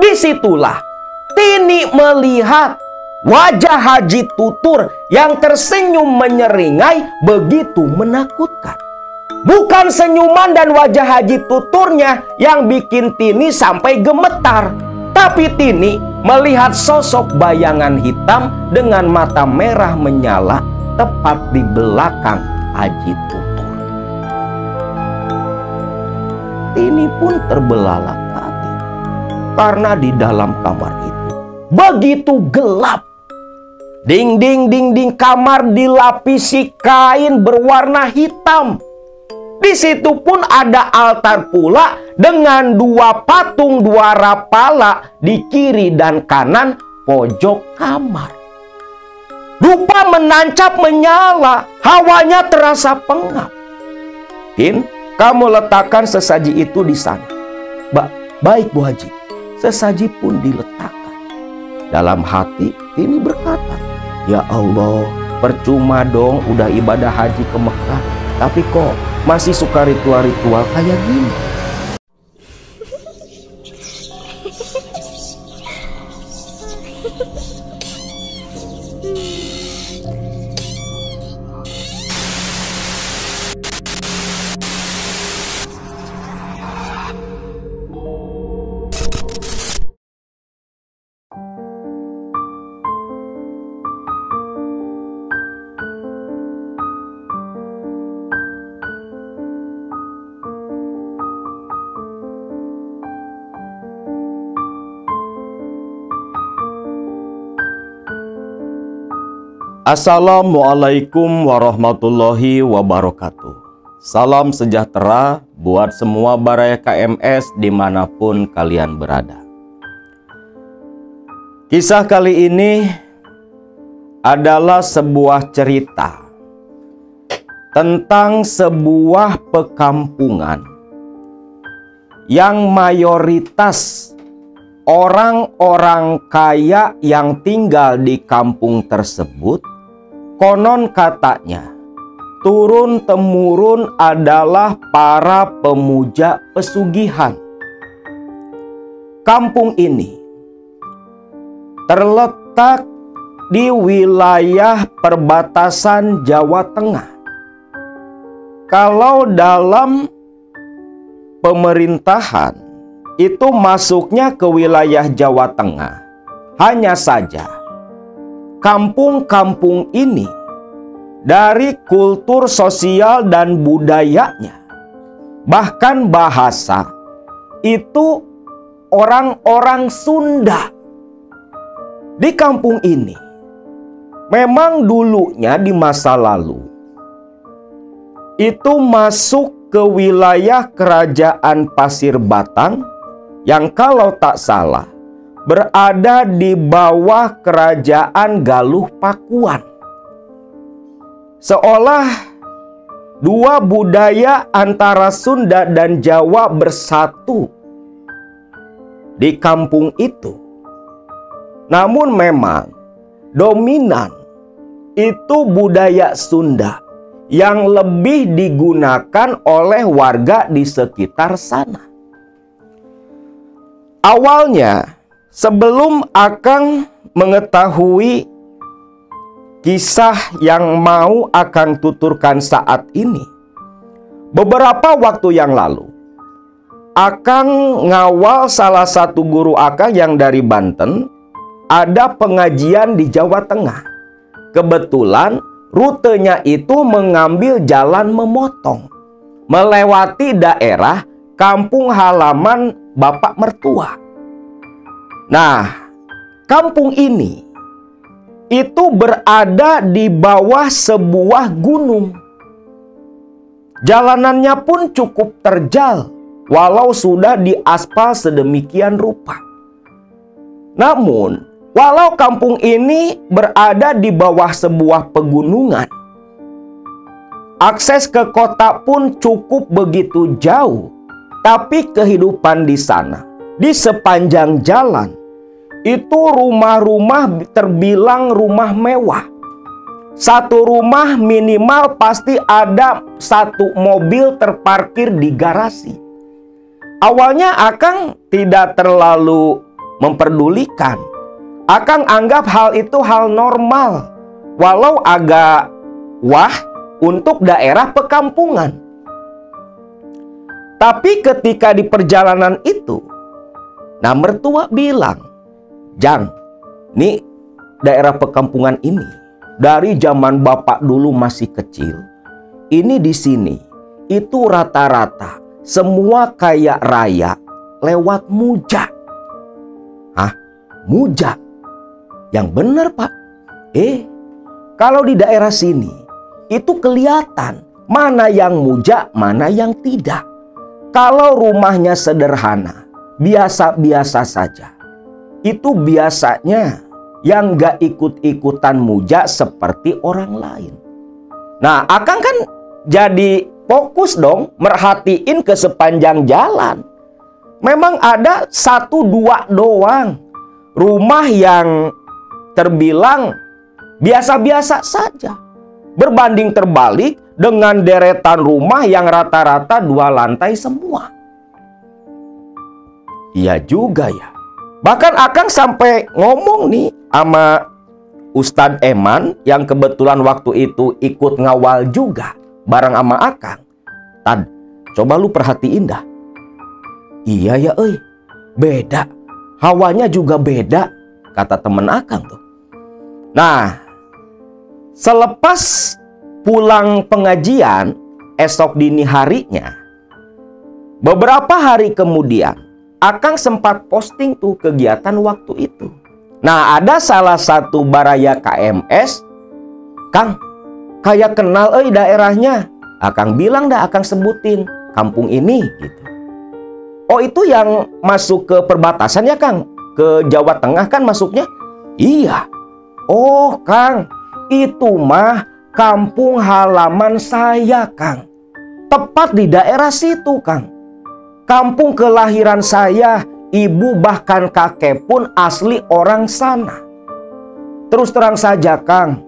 Disitulah Tini melihat wajah Haji Tutur yang tersenyum menyeringai begitu menakutkan. Bukan senyuman dan wajah Haji Tuturnya yang bikin Tini sampai gemetar, tapi Tini melihat sosok bayangan hitam dengan mata merah menyala tepat di belakang Haji Tutur. Tini pun terbelalak hati karena di dalam kamar itu begitu gelap. Dinding kamar dilapisi kain berwarna hitam. Di situ pun ada altar pula dengan dua patung dua rapala di kiri dan kanan pojok kamar. Dupa menancap menyala, hawanya terasa pengap. Tin, kamu letakkan sesaji itu di sana. Baik Bu Haji. Sesaji pun diletakkan. Dalam hati Tini berkata, ya Allah, percuma dong udah ibadah haji ke Mekah, tapi kok masih suka ritual-ritual kayak gini. Assalamualaikum warahmatullahi wabarakatuh. Salam sejahtera buat semua baraya KMS dimanapun kalian berada. Kisah kali ini adalah sebuah cerita tentang sebuah pekampungan yang mayoritas orang-orang kaya yang tinggal di kampung tersebut konon katanya turun-temurun adalah para pemuja pesugihan. Kampung ini terletak di wilayah perbatasan Jawa Tengah. Kalau dalam pemerintahan itu masuknya ke wilayah Jawa Tengah. Hanya saja kampung-kampung ini dari kultur sosial dan budayanya, bahkan bahasa, itu orang-orang Sunda. Di kampung ini memang dulunya di masa lalu itu masuk ke wilayah kerajaan Pasir Batang yang kalau tak salah berada di bawah kerajaan Galuh Pakuan. Seolah dua budaya antara Sunda dan Jawa bersatu di kampung itu. Namun memang dominan itu budaya Sunda yang lebih digunakan oleh warga di sekitar sana. Awalnya, sebelum Akang mengetahui kisah yang mau Akang tuturkan saat ini, beberapa waktu yang lalu, Akang ngawal salah satu guru Akang yang dari Banten, ada pengajian di Jawa Tengah. Kebetulan rutenya itu mengambil jalan memotong, melewati daerah kampung halaman bapak mertua. Nah, kampung ini itu berada di bawah sebuah gunung. Jalanannya pun cukup terjal, walau sudah diaspal sedemikian rupa. Namun, walau kampung ini berada di bawah sebuah pegunungan, akses ke kota pun cukup begitu jauh. Tapi kehidupan di sana, di sepanjang jalan, itu rumah-rumah terbilang rumah mewah. satu rumah minimal pasti ada satu mobil terparkir di garasi. Awalnya Akang tidak terlalu memperdulikan. Akang anggap hal itu hal normal, walau agak wah untuk daerah pekampungan. Tapi ketika di perjalanan itu, nah mertua bilang, "Jang, nih daerah pekampungan ini dari zaman bapak dulu masih kecil, ini di sini itu rata-rata semua kaya raya lewat muja." Hah? Muja? Yang benar, Pak. Kalau di daerah sini itu kelihatan mana yang muja, mana yang tidak. Kalau rumahnya sederhana, biasa-biasa saja, itu biasanya yang gak ikut-ikutan muja seperti orang lain. Nah, Akang kan jadi fokus dong merhatiin ke sepanjang jalan. Memang ada 1-2 doang rumah yang terbilang biasa-biasa saja, berbanding terbalik dengan deretan rumah yang rata-rata 2 lantai semua. Iya juga ya. Bahkan Akang sampai ngomong nih sama Ustadz Eman yang kebetulan waktu itu ikut ngawal juga bareng sama Akang. "Tad, coba lu perhatiin dah." "Iya ya beda. Hawanya juga beda," kata temen Akang tuh. Nah, selepas pulang pengajian, esok dini harinya, beberapa hari kemudian, Akang sempat posting tuh kegiatan waktu itu. Nah, ada salah satu baraya KMS, "Kang, kayak kenal daerahnya." Akang bilang dah, Akang sebutin kampung ini gitu. "Oh, itu yang masuk ke perbatasan ya, Kang? Ke Jawa Tengah kan masuknya?" "Iya." "Oh, Kang, itu mah kampung halaman saya, Kang. Tepat di daerah situ, Kang. Kampung kelahiran saya, ibu bahkan kakek pun asli orang sana. Terus terang saja, Kang,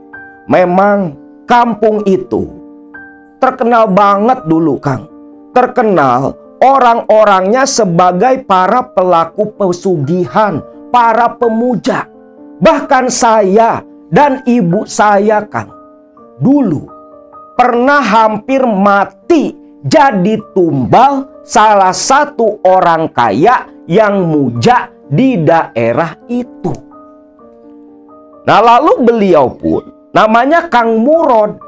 memang kampung itu terkenal banget dulu, Kang. Terkenal orang-orangnya sebagai para pelaku pesugihan, para pemuja. Bahkan saya dan ibu saya, Kang, dulu pernah hampir mati jadi tumbal salah satu orang kaya yang muja di daerah itu." Nah, lalu beliau pun, namanya Kang Murod,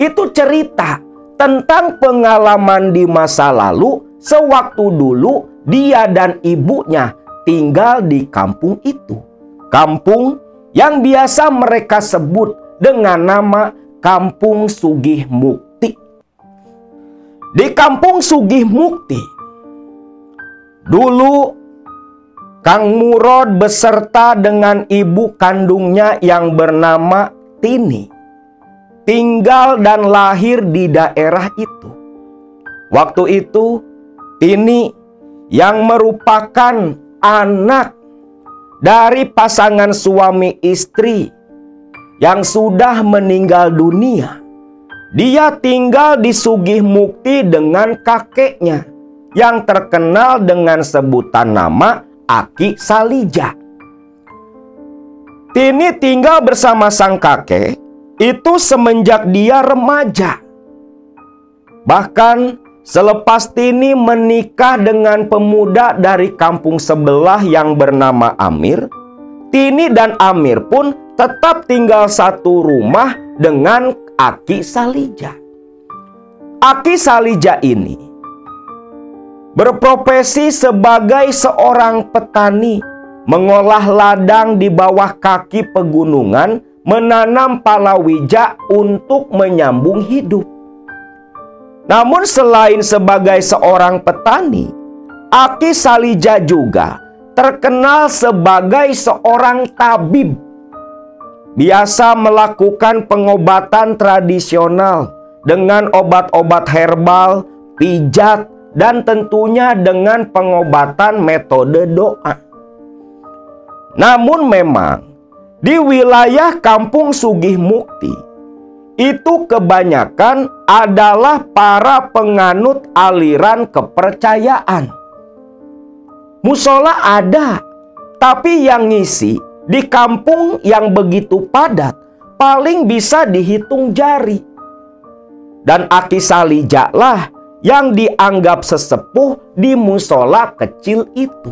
itu cerita tentang pengalaman di masa lalu sewaktu dulu dia dan ibunya tinggal di kampung itu. Kampung yang biasa mereka sebut dengan nama Kampung Sugih Mukti. Di Kampung Sugih Mukti, dulu Kang Murod beserta dengan ibu kandungnya yang bernama Tini tinggal dan lahir di daerah itu. Waktu itu Tini yang merupakan anak dari pasangan suami istri yang sudah meninggal dunia, dia tinggal di Sugih Mukti dengan kakeknya yang terkenal dengan sebutan nama Aki Salija. Tini tinggal bersama sang kakek itu semenjak dia remaja. Bahkan selepas Tini menikah dengan pemuda dari kampung sebelah yang bernama Amir, Tini dan Amir pun tetap tinggal satu rumah dengan Aki Salija. Aki Salija ini berprofesi sebagai seorang petani, mengolah ladang di bawah kaki pegunungan, menanam palawija untuk menyambung hidup. Namun selain sebagai seorang petani, Aki Salija juga terkenal sebagai seorang tabib. Biasa melakukan pengobatan tradisional dengan obat-obat herbal, pijat, dan tentunya dengan pengobatan metode doa. Namun memang Di wilayah Kampung Sugih Mukti, itu kebanyakan adalah para penganut aliran kepercayaan. Musola ada, tapi yang ngisi di kampung yang begitu padat paling bisa dihitung jari. Dan Aki Salija lah yang dianggap sesepuh di musola kecil itu.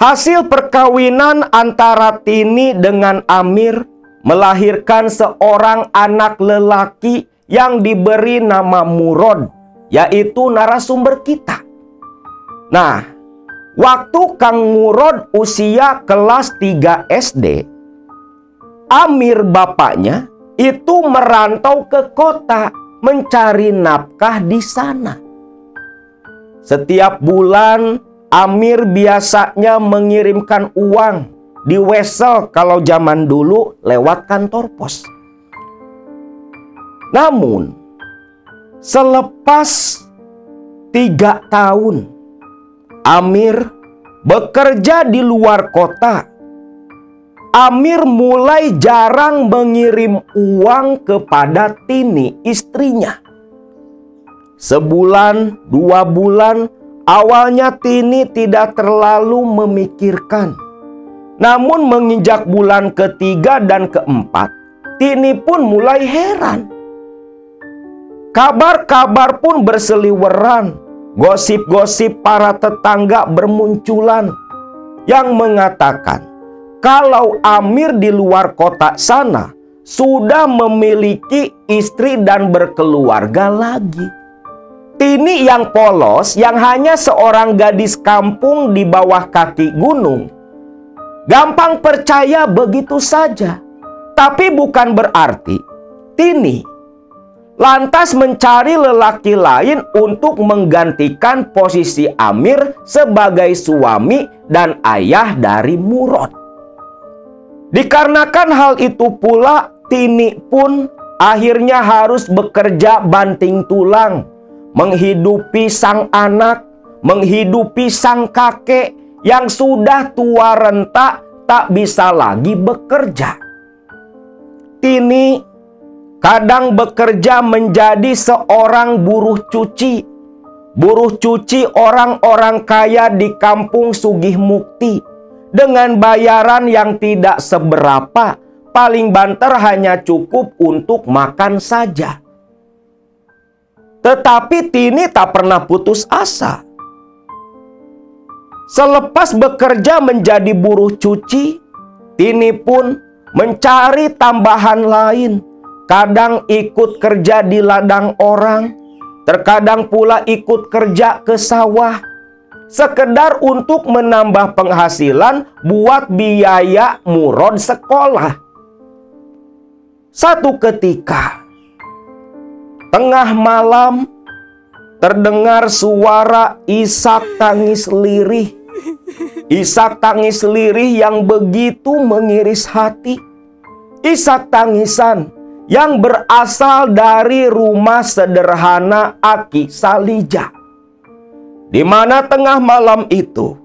Hasil perkawinan antara Tini dengan Amir melahirkan seorang anak lelaki yang diberi nama Murod, yaitu narasumber kita. Nah, waktu Kang Murod usia kelas 3 SD, Amir bapaknya itu merantau ke kota mencari nafkah di sana. Setiap bulan Amir biasanya mengirimkan uang di wesel kalau zaman dulu lewat kantor pos. Namun selepas 3 tahun Amir bekerja di luar kota, Amir mulai jarang mengirim uang kepada Tini, istrinya. Sebulan, 2 bulan, awalnya Tini tidak terlalu memikirkan. Namun menginjak bulan ketiga dan keempat, Tini pun mulai heran. Kabar-kabar pun berseliweran. Gosip-gosip para tetangga bermunculan yang mengatakan kalau Amir di luar kota sana sudah memiliki istri dan berkeluarga lagi. Tini yang polos, yang hanya seorang gadis kampung di bawah kaki gunung, gampang percaya begitu saja. Tapi bukan berarti Tini lantas mencari lelaki lain untuk menggantikan posisi Amir sebagai suami dan ayah dari Murod. Dikarenakan hal itu pula, Tini pun akhirnya harus bekerja banting tulang, menghidupi sang anak, menghidupi sang kakek yang sudah tua renta tak bisa lagi bekerja. Tini kadang bekerja menjadi seorang buruh cuci. Buruh cuci orang-orang kaya di Kampung Sugih Mukti dengan bayaran yang tidak seberapa, paling banter hanya cukup untuk makan saja. Tetapi Tini tak pernah putus asa. Selepas bekerja menjadi buruh cuci, Tini pun mencari tambahan lain. Kadang ikut kerja di ladang orang, terkadang pula ikut kerja ke sawah, sekedar untuk menambah penghasilan buat biaya Murod sekolah. Satu ketika, tengah malam, terdengar suara isak tangis lirih. Isak tangis lirih yang begitu mengiris hati. Isak tangisan yang berasal dari rumah sederhana Aki Salija. Di mana tengah malam itu,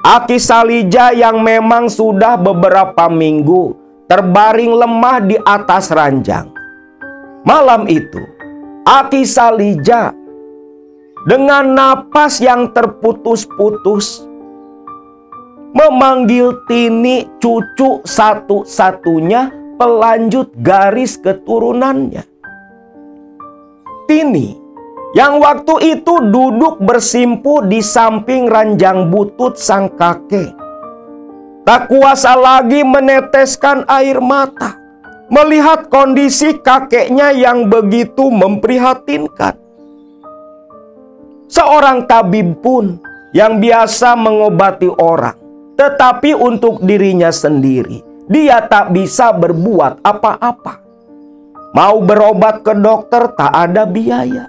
Aki Salija yang memang sudah beberapa minggu terbaring lemah di atas ranjang. Malam itu, Aki Salija dengan napas yang terputus-putus memanggil Tini, cucu satu-satunya pelanjut garis keturunannya. Tini yang waktu itu duduk bersimpu di samping ranjang butut sang kakek, tak kuasa lagi meneteskan air mata melihat kondisi kakeknya yang begitu memprihatinkan. Seorang tabib pun yang biasa mengobati orang, tetapi untuk dirinya sendiri dia tak bisa berbuat apa-apa. Mau berobat ke dokter tak ada biaya.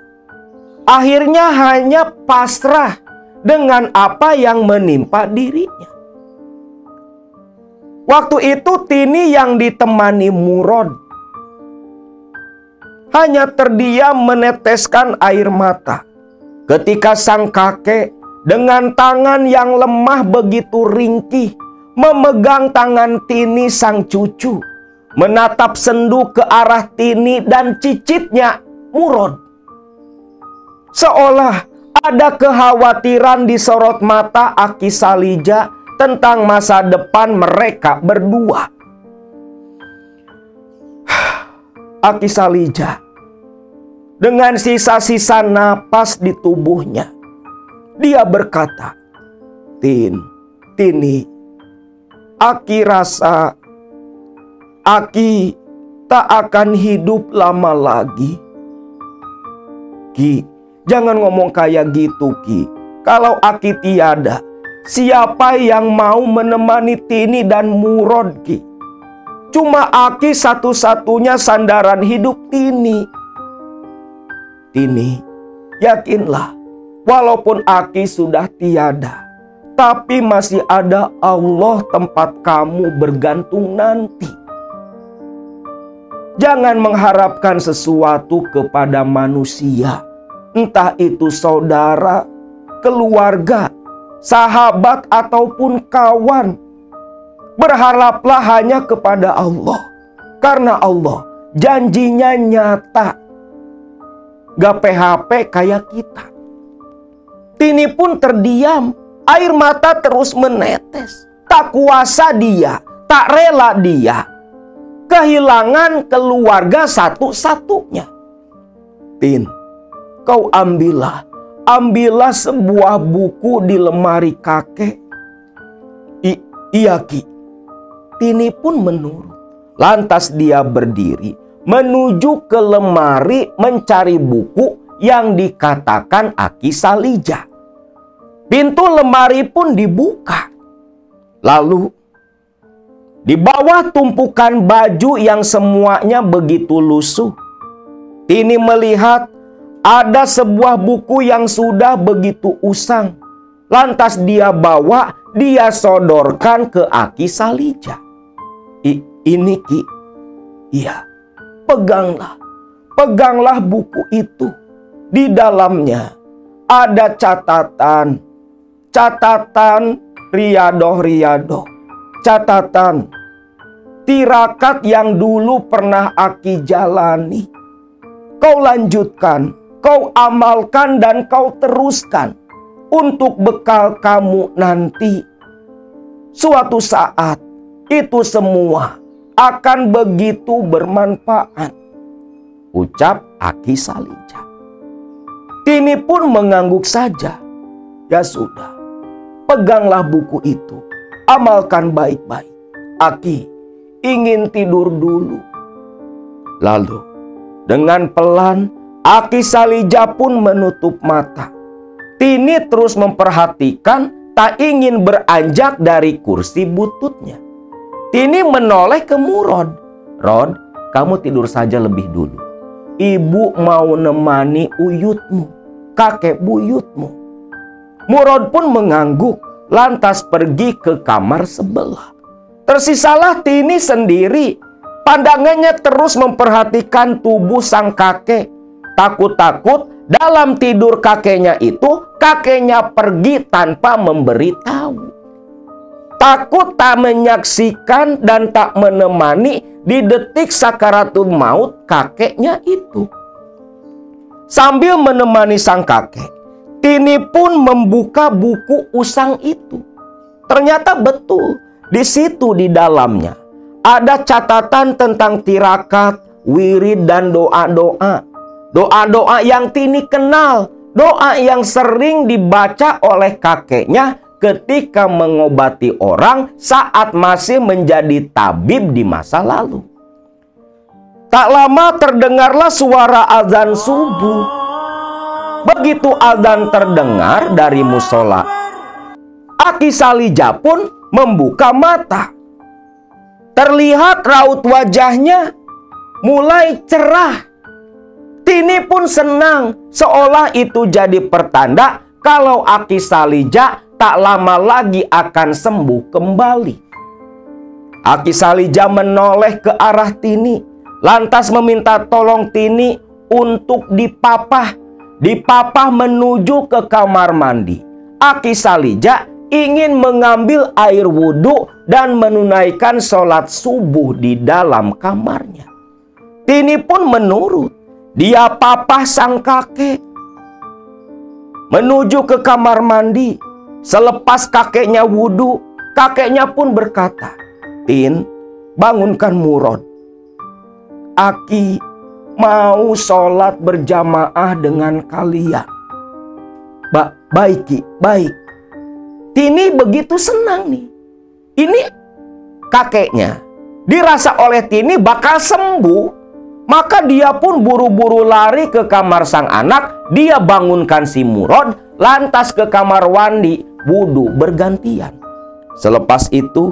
Akhirnya hanya pasrah dengan apa yang menimpa dirinya. Waktu itu Tini yang ditemani Murod hanya terdiam meneteskan air mata ketika sang kakek dengan tangan yang lemah begitu ringkih memegang tangan Tini sang cucu, menatap sendu ke arah Tini dan cicitnya Murad. Seolah ada kekhawatiran di sorot mata Aki Salija tentang masa depan mereka berdua. Aki Salija dengan sisa-sisa napas di tubuhnya, dia berkata, Tini, Aki rasa Aki tak akan hidup lama lagi. Ki, jangan ngomong kayak gitu, Ki. Kalau Aki tiada, siapa yang mau menemani Tini dan Murad, Ki? Cuma Aki satu-satunya sandaran hidup Tini. Tini, yakinlah, walaupun Aki sudah tiada, tapi masih ada Allah tempat kamu bergantung nanti. Jangan mengharapkan sesuatu kepada manusia, entah itu saudara, keluarga, sahabat, ataupun kawan. Berharaplah hanya kepada Allah, karena Allah janjinya nyata. Gak PHP kayak kita. Tini pun terdiam, air mata terus menetes. Tak kuasa dia, tak rela dia kehilangan keluarga satu-satunya. Tin, kau ambillah sebuah buku di lemari kakek. Iya, Ki. Tini pun menurut. Lantas dia berdiri menuju ke lemari mencari buku yang dikatakan Aki Salija. Pintu lemari pun dibuka. Lalu di bawah tumpukan baju yang semuanya begitu lusuh, Tini melihat ada sebuah buku yang sudah begitu usang. Lantas dia sodorkan ke Aki Salija. Ini, Ki. Iya, peganglah buku itu. Di dalamnya ada catatan riadoh, catatan tirakat yang dulu pernah Aki jalani. Kau lanjutkan, kau amalkan, dan kau teruskan untuk bekal kamu nanti. Suatu saat itu semua akan begitu bermanfaat, ucap Aki Salija. Tini pun mengangguk saja. Ya sudah, peganglah buku itu, amalkan baik-baik. Aki ingin tidur dulu. Lalu dengan pelan Aki Salija pun menutup mata. Tini terus memperhatikan, tak ingin beranjak dari kursi bututnya. Tini menoleh ke Murad. Rod, kamu tidur saja lebih dulu. Ibu mau nemani uyutmu, kakek buyutmu. Murad pun mengangguk, lantas pergi ke kamar sebelah. Tersisalah Tini sendiri. Pandangannya terus memperhatikan tubuh sang kakek. Takut-takut dalam tidur kakeknya itu, kakeknya pergi tanpa memberitahu. Takut tak menyaksikan dan tak menemani di detik sakaratul maut kakeknya itu. Sambil menemani sang kakek, Tini pun membuka buku usang itu. Ternyata betul, di situ di dalamnya ada catatan tentang tirakat, wirid, dan doa-doa. Doa-doa yang Tini kenal, doa yang sering dibaca oleh kakeknya ketika mengobati orang saat masih menjadi tabib di masa lalu. Tak lama terdengarlah suara azan subuh. Begitu azan terdengar dari musola, Aki Salija pun membuka mata. Terlihat raut wajahnya mulai cerah. Tini pun senang, seolah itu jadi pertanda kalau Aki Salija tak lama lagi akan sembuh kembali. Aki Salija menoleh ke arah Tini, lantas meminta tolong Tini untuk dipapah menuju ke kamar mandi. Aki Salija ingin mengambil air wudhu dan menunaikan sholat subuh di dalam kamarnya. Tini pun menurut. Dia papah sang kakek. Menuju ke kamar mandi. Selepas kakeknya wudhu, kakeknya pun berkata, "Tin, bangunkan Murad. Aki mau sholat berjamaah dengan kalian." Baik Ki, baik. Tini begitu senang nih. Ini kakeknya dirasa oleh Tini bakal sembuh. Maka dia pun buru-buru lari ke kamar sang anak. Dia bangunkan si Murad, lantas ke kamar mandi, wudhu bergantian. Selepas itu,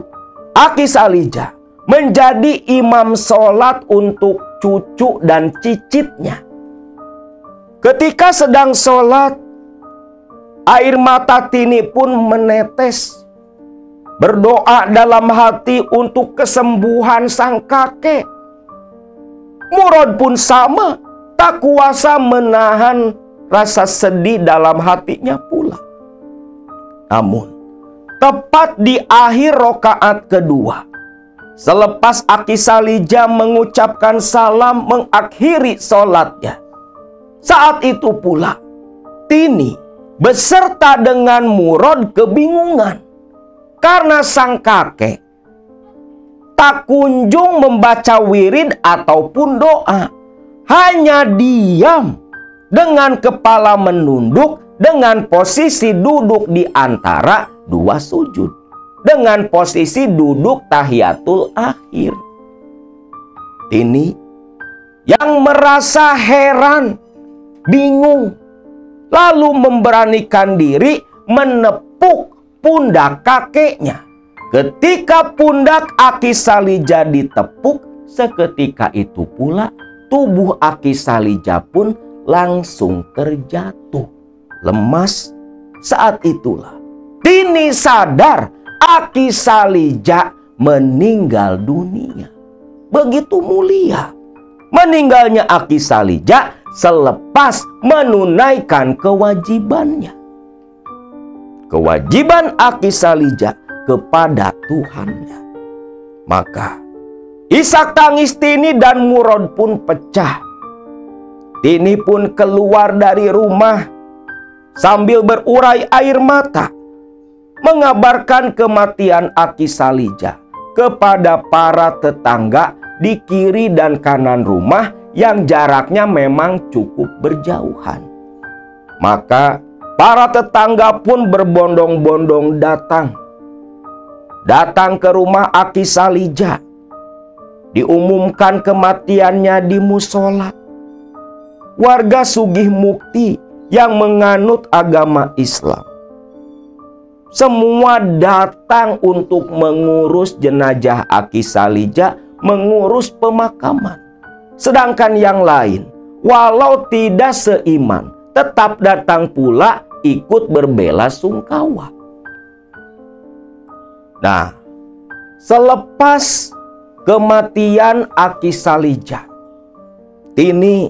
Aki Salija menjadi imam sholat untuk cucu dan cicitnya. Ketika sedang sholat, air mata Tini pun menetes. Berdoa dalam hati untuk kesembuhan sang kakek. Murad pun sama, tak kuasa menahan rasa sedih dalam hatinya pula. Namun, tepat di akhir rakaat kedua, selepas Aki Salija mengucapkan salam mengakhiri sholatnya, saat itu pula Tini beserta dengan Murad kebingungan karena sang kakek tak kunjung membaca wirid ataupun doa. Hanya diam dengan kepala menunduk dengan posisi duduk di antara dua sujud. Dengan posisi duduk tahiyatul akhir. Tini yang merasa heran, bingung, lalu memberanikan diri menepuk pundak kakeknya. Ketika pundak Aki Salija ditepuk, seketika itu pula tubuh Aki Salija pun langsung terjatuh lemas. Saat itulah Tini sadar Aki Salija meninggal dunia. Begitu mulia meninggalnya Aki Salija selepas menunaikan kewajibannya. Kewajiban Aki Salija kepada Tuhannya. Maka isak tangis Tini dan Murad pun pecah. Tini pun keluar dari rumah sambil berurai air mata, mengabarkan kematian Aki Salija kepada para tetangga di kiri dan kanan rumah yang jaraknya memang cukup berjauhan. Maka para tetangga pun berbondong-bondong datang ke rumah Aki Salija. Diumumkan kematiannya di musola. Warga Sugih Mukti yang menganut agama Islam semua datang untuk mengurus jenazah Aki Salija, mengurus pemakaman. Sedangkan yang lain, walau tidak seiman, tetap datang pula ikut berbela sungkawa. Nah, selepas kematian Aki Salija, Tini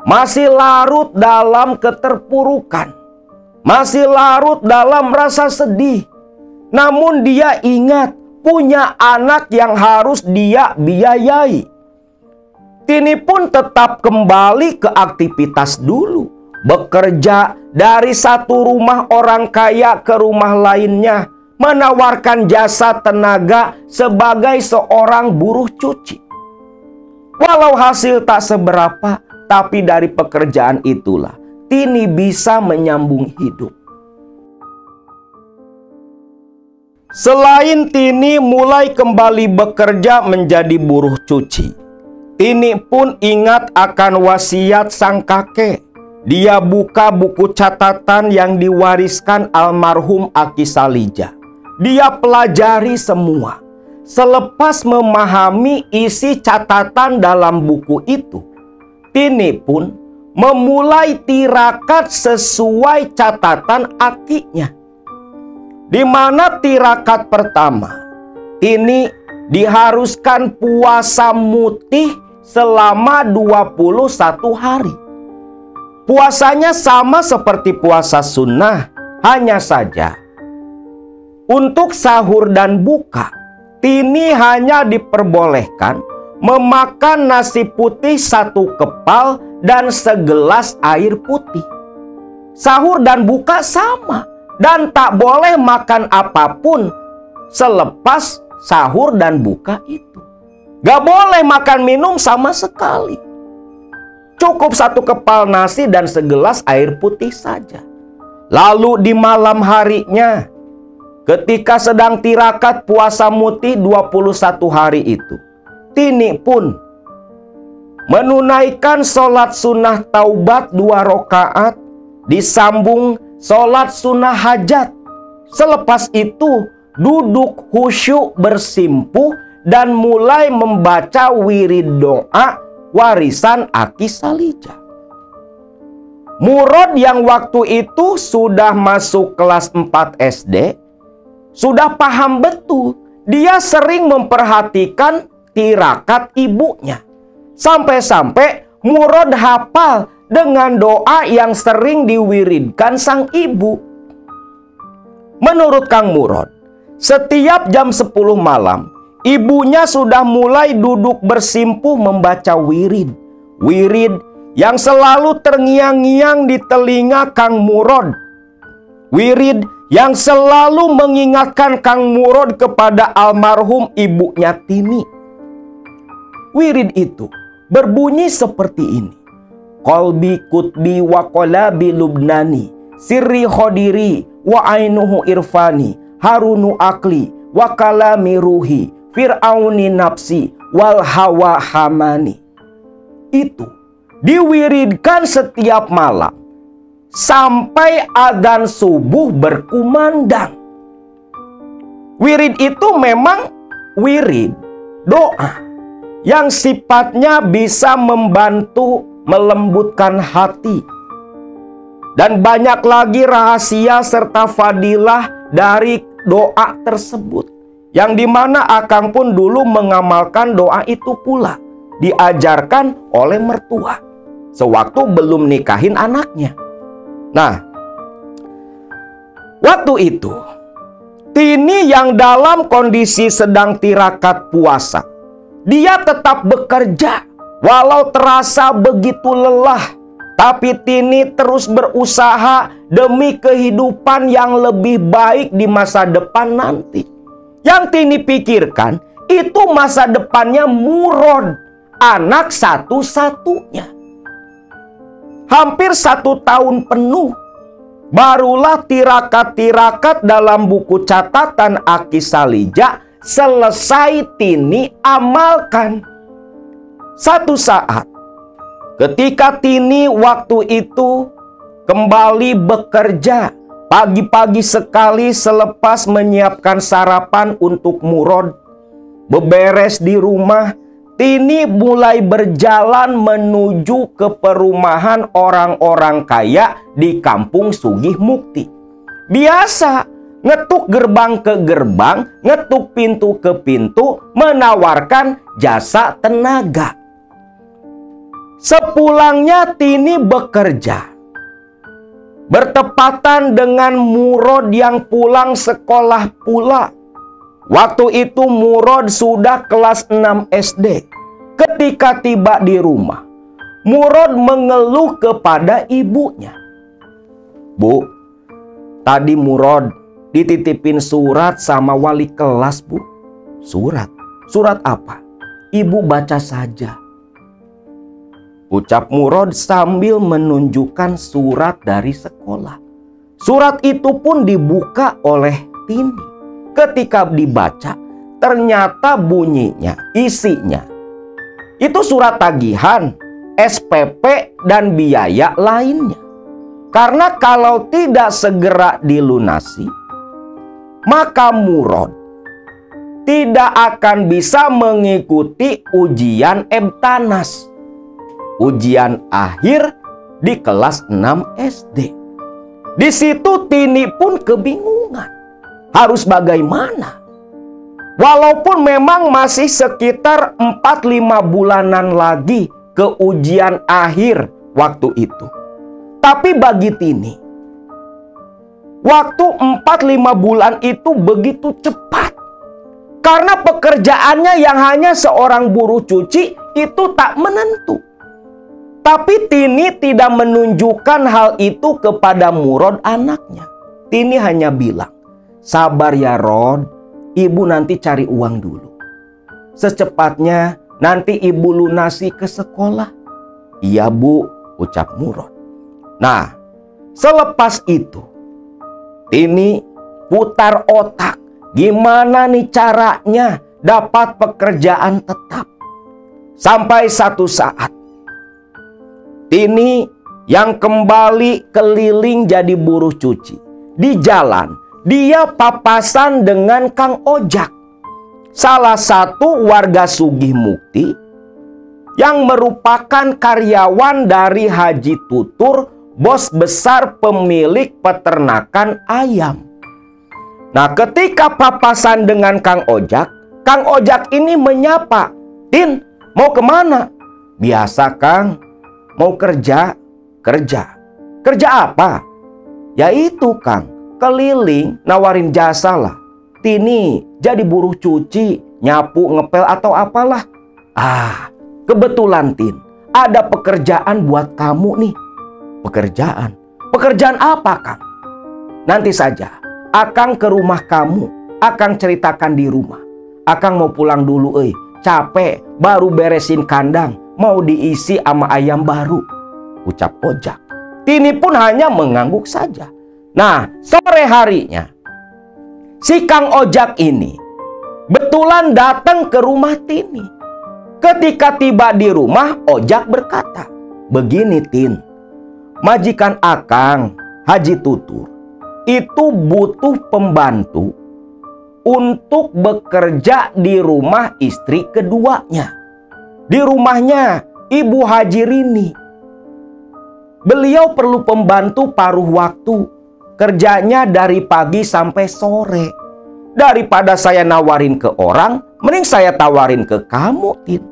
masih larut dalam keterpurukan, masih larut dalam rasa sedih. Namun dia ingat punya anak yang harus dia biayai. Tini pun tetap kembali ke aktivitas dulu, bekerja dari satu rumah orang kaya ke rumah lainnya, menawarkan jasa tenaga sebagai seorang buruh cuci. Walau hasil tak seberapa, tapi dari pekerjaan itulah Tini bisa menyambung hidup. Selain Tini mulai kembali bekerja menjadi buruh cuci, Tini pun ingat akan wasiat sang kakek. Dia buka buku catatan yang diwariskan almarhum Aki Salija. Dia pelajari semua. Selepas memahami isi catatan dalam buku itu, Tini pun memulai tirakat sesuai catatan akinya. Di mana tirakat pertama, Tini diharuskan puasa mutih selama 21 hari. Puasanya sama seperti puasa sunnah, hanya saja Untuk sahur dan buka, Tini hanya diperbolehkan memakan nasi putih 1 kepal dan segelas air putih. Sahur dan buka sama, dan tak boleh makan apapun selepas sahur dan buka itu. Gak boleh makan minum sama sekali. Cukup 1 kepal nasi dan segelas air putih saja. Lalu di malam harinya, ketika sedang tirakat puasa muti 21 hari itu, Tini pun menunaikan sholat sunnah taubat 2 rakaat, disambung sholat sunnah hajat. Selepas itu duduk khusyuk bersimpuh dan mulai membaca wirid doa warisan Aki Salijah. Murad yang waktu itu sudah masuk kelas 4 SD, sudah paham betul. Dia sering memperhatikan tirakat ibunya. Sampai-sampai Murad hafal dengan doa yang sering diwiridkan sang ibu. Menurut Kang Murad, setiap jam 10 malam, ibunya sudah mulai duduk bersimpuh membaca wirid. Wirid yang selalu terngiang-ngiang di telinga Kang Murad. Wirid yang selalu mengingatkan Kang Murad kepada almarhum ibunya Tini. Wirid itu berbunyi seperti ini. Qalbi kutbi wa qalabi lubnani, sirri khodiri wa ainuhu irfani, harunu akli wa kalami ruhi, fir'auni nafsi wal hawa hamani. Itu diwiridkan setiap malam sampai adzan subuh berkumandang. Wirid itu memang wirid doa yang sifatnya bisa membantu melembutkan hati. Dan banyak lagi rahasia serta fadilah dari doa tersebut, yang dimana Akang pun dulu mengamalkan doa itu pula, diajarkan oleh mertua sewaktu belum nikahin anaknya. Nah, waktu itu Tini yang dalam kondisi sedang tirakat puasa, dia tetap bekerja walau terasa begitu lelah. Tapi Tini terus berusaha demi kehidupan yang lebih baik di masa depan nanti. Yang Tini pikirkan itu masa depannya Murad, anak satu-satunya. Hampir 1 tahun penuh barulah tirakat-tirakat dalam buku catatan Aki Salijah selesai Tini amalkan. Satu saat ketika Tini waktu itu kembali bekerja pagi-pagi sekali selepas menyiapkan sarapan untuk Murad, beberes di rumah, Tini mulai berjalan menuju ke perumahan orang-orang kaya di kampung Sugih Mukti. Biasa ngetuk gerbang ke gerbang, ngetuk pintu ke pintu, menawarkan jasa tenaga. Sepulangnya Tini bekerja, bertepatan dengan Murad yang pulang sekolah pula. Waktu itu Murad sudah kelas 6 SD. Ketika tiba di rumah, Murad mengeluh kepada ibunya. Bu, tadi Murad dititipin surat sama wali kelas, Bu. Surat? Surat apa? Ibu baca saja, ucap Murad sambil menunjukkan surat dari sekolah. Surat itu pun dibuka oleh Tini. Ketika dibaca, ternyata bunyinya, isinya itu surat tagihan, SPP, dan biaya lainnya. Karena kalau tidak segera dilunasi, maka Murad tidak akan bisa mengikuti ujian EBTANAS, ujian akhir di kelas 6 SD. Di situ Tini pun kebingungan. Harus bagaimana? Walaupun memang masih sekitar 4-5 bulanan lagi ke ujian akhir waktu itu. Tapi bagi Tini, Waktu 4-5 bulan itu begitu cepat. Karena pekerjaannya yang hanya seorang buruh cuci itu tak menentu. Tapi Tini tidak menunjukkan hal itu kepada Murod anaknya. Tini hanya bilang, sabar ya Rod, ibu nanti cari uang dulu. Secepatnya nanti ibu lunasi ke sekolah. Iya bu, ucap Murod. Nah, selepas itu Tini putar otak, gimana nih caranya dapat pekerjaan tetap. Sampai satu saat Tini yang kembali keliling jadi buruh cuci. Di jalan dia papasan dengan Kang Ojak, salah satu warga Sugih Mukti yang merupakan karyawan dari Haji Tutur, bos besar pemilik peternakan ayam. Nah, ketika papasan dengan Kang Ojak ini menyapa, "Tin, mau kemana?" "Biasa Kang, mau kerja." Kerja apa?" "Ya itu Kang, keliling nawarin jasa lah. Tini jadi buruh cuci, nyapu, ngepel atau apalah." "Ah, kebetulan Tin, ada pekerjaan buat kamu nih." "Pekerjaan? Pekerjaan apa Kang?" "Nanti saja, Akang ke rumah kamu, Akang ceritakan di rumah. Akang mau pulang dulu capek, baru beresin kandang, mau diisi sama ayam baru," ucap Ojak. Tini pun hanya mengangguk saja. Nah, sore harinya si Kang Ojak ini betulan datang ke rumah Tini. Ketika tiba di rumah, Ojak berkata, "Begini Tin, majikan Akang, Haji Tutur, itu butuh pembantu untuk bekerja di rumah istri keduanya. Di rumahnya Ibu Haji Rini. Beliau perlu pembantu paruh waktu, kerjanya dari pagi sampai sore. Daripada saya nawarin ke orang, mending saya tawarin ke kamu Tin.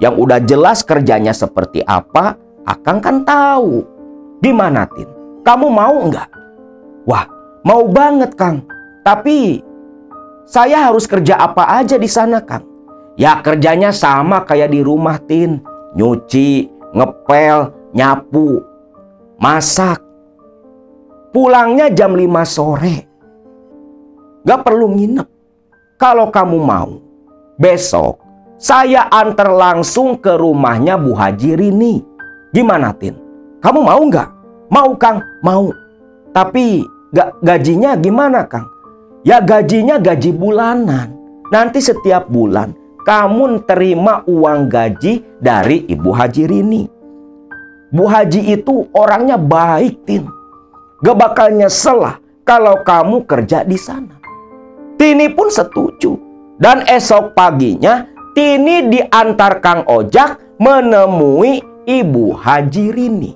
Yang udah jelas kerjanya seperti apa, Akang kan tahu. Gimana Tin? Kamu mau enggak?" "Wah, mau banget Kang. Tapi saya harus kerja apa aja di sana Kang?" "Ya kerjanya sama kayak di rumah Tin. Nyuci, ngepel, nyapu, masak. Pulangnya jam 5 sore. Gak perlu nginep. Kalau kamu mau, besok saya antar langsung ke rumahnya Bu Haji Rini. Gimana Tin? Kamu mau nggak?" "Mau Kang, mau. Tapi gajinya gimana Kang?" "Ya gajinya gaji bulanan. Nanti setiap bulan kamu terima uang gaji dari Ibu Haji Rini. Bu Haji itu orangnya baik Tin. Gak bakal nyesel lah kalau kamu kerja di sana." Tini pun setuju. Dan esok paginya Tini diantar Kang Ojak menemui Ibu Haji Rini.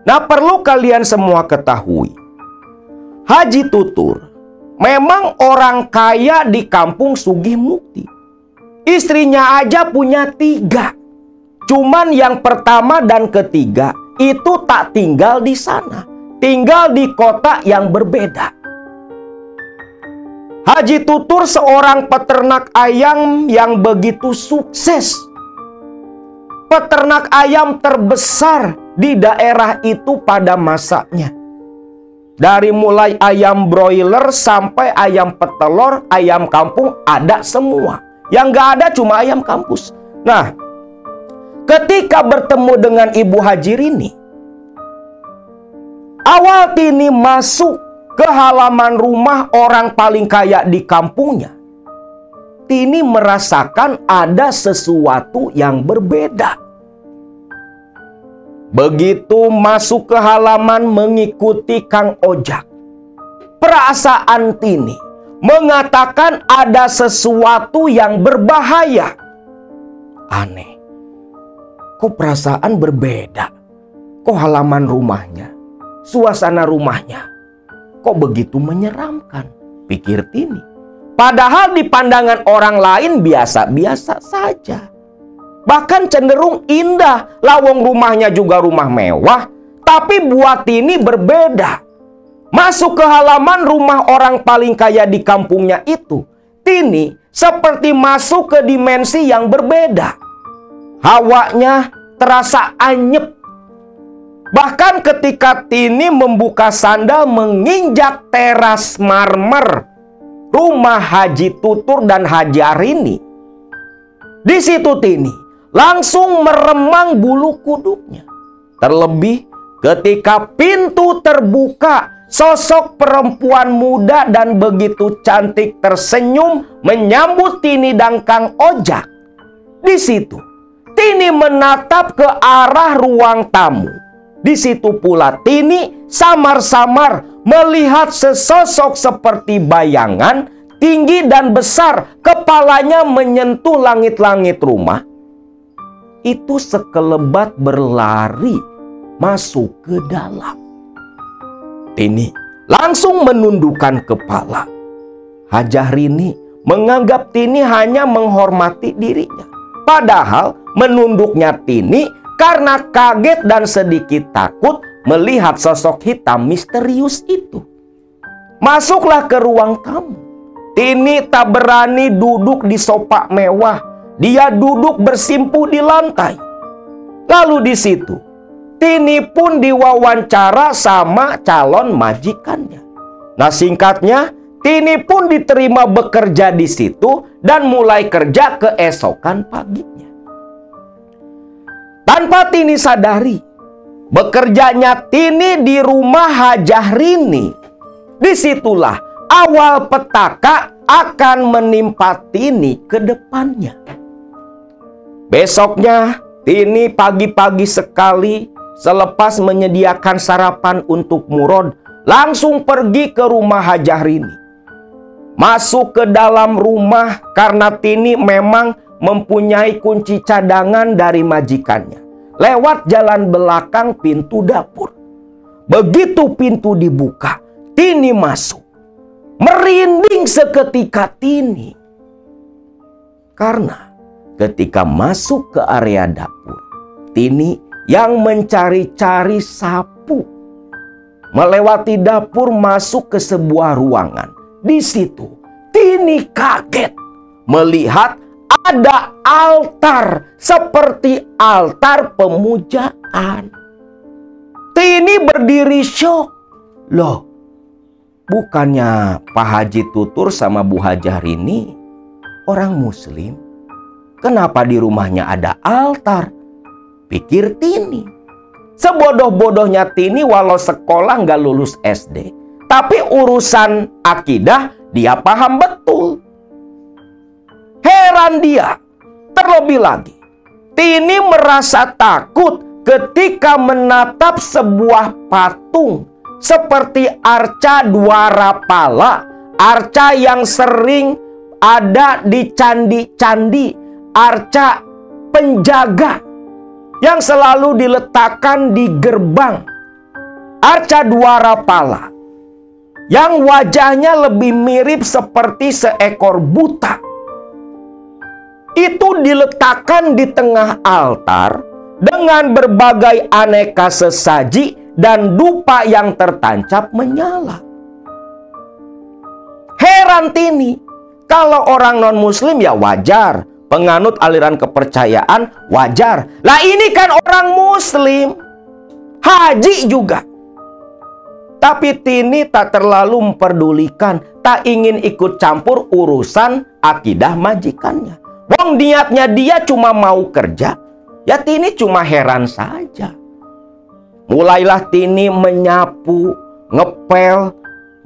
Nah, perlu kalian semua ketahui, Haji Tutur memang orang kaya di kampung Sugih Mukti. Istrinya aja punya 3. Cuman yang pertama dan ketiga itu tak tinggal di sana, tinggal di kota yang berbeda. Haji Tutur seorang peternak ayam yang begitu sukses. Peternak ayam terbesar di daerah itu pada masanya. Dari mulai ayam broiler sampai ayam petelur, ayam kampung ada semua. Yang gak ada cuma ayam kampus. Nah, ketika bertemu dengan Ibu Haji Rini, awal Tini masuk ke halaman rumah orang paling kaya di kampungnya, Tini merasakan ada sesuatu yang berbeda. Begitu masuk ke halaman mengikuti Kang Ojak, perasaan Tini mengatakan ada sesuatu yang berbahaya. Aneh, kok perasaan berbeda? Kok halaman rumahnya, suasana rumahnya, kok begitu menyeramkan? Pikir Tini. Padahal di pandangan orang lain biasa-biasa saja. Bahkan cenderung indah. Lawang rumahnya juga rumah mewah. Tapi buat Tini berbeda. Masuk ke halaman rumah orang paling kaya di kampungnya itu, Tini seperti masuk ke dimensi yang berbeda. Hawanya terasa anyep. Bahkan ketika Tini membuka sandal menginjak teras marmer rumah Haji Tutur dan Haji Arini, di situ Tini langsung meremang bulu kuduknya. Terlebih ketika pintu terbuka, sosok perempuan muda dan begitu cantik tersenyum menyambut Tini dan Kang Ojak. Di situ Tini menatap ke arah ruang tamu. Di situ pula Tini samar-samar melihat sesosok seperti bayangan tinggi dan besar, kepalanya menyentuh langit-langit rumah. Itu sekelebat berlari masuk ke dalam. Tini langsung menundukkan kepala. Hajah Rini menganggap Tini hanya menghormati dirinya. Padahal menunduknya Tini karena kaget dan sedikit takut melihat sosok hitam misterius itu. Masuklah ke ruang tamu. Tini tak berani duduk di sofa mewah. Dia duduk bersimpuh di lantai. Lalu di situ Tini pun diwawancara sama calon majikannya. Nah, singkatnya, Tini pun diterima bekerja di situ dan mulai kerja keesokan paginya. Tanpa Tini sadari, bekerjanya Tini di rumah Hajah Rini. Disitulah awal petaka akan menimpa Tini ke depannya. Besoknya, Tini pagi-pagi sekali selepas menyediakan sarapan untuk Murod, langsung pergi ke rumah Hajah Rini. Masuk ke dalam rumah karena Tini memang mempunyai kunci cadangan dari majikannya. Lewat jalan belakang pintu dapur. Begitu pintu dibuka, Tini masuk. Merinding seketika Tini. Karena ketika masuk ke area dapur, Tini yang mencari-cari sapu. Melewati dapur masuk ke sebuah ruangan. Di situ Tini kaget melihat ada altar seperti altar pemujaan. Tini berdiri syok. Loh, bukannya Pak Haji Tutur sama Bu Hajah Rini orang Muslim? Kenapa di rumahnya ada altar? Pikir Tini. Sebodoh-bodohnya Tini walau sekolah nggak lulus SD, tapi urusan akidah dia paham betul. Heran dia. Terlebih lagi, Tini merasa takut ketika menatap sebuah patung seperti arca Dwarapala, arca yang sering ada di candi-candi, arca penjaga yang selalu diletakkan di gerbang. Arca Dwarapala yang wajahnya lebih mirip seperti seekor buta. Itu diletakkan di tengah altar dengan berbagai aneka sesaji dan dupa yang tertancap menyala. Heran Tini, kalau orang non-muslim ya wajar, penganut aliran kepercayaan wajar. Lah ini kan orang muslim, haji juga. Tapi Tini tak terlalu memperdulikan, tak ingin ikut campur urusan akidah majikannya. Wong niatnya dia cuma mau kerja, ya Tini cuma heran saja. Mulailah Tini menyapu, ngepel,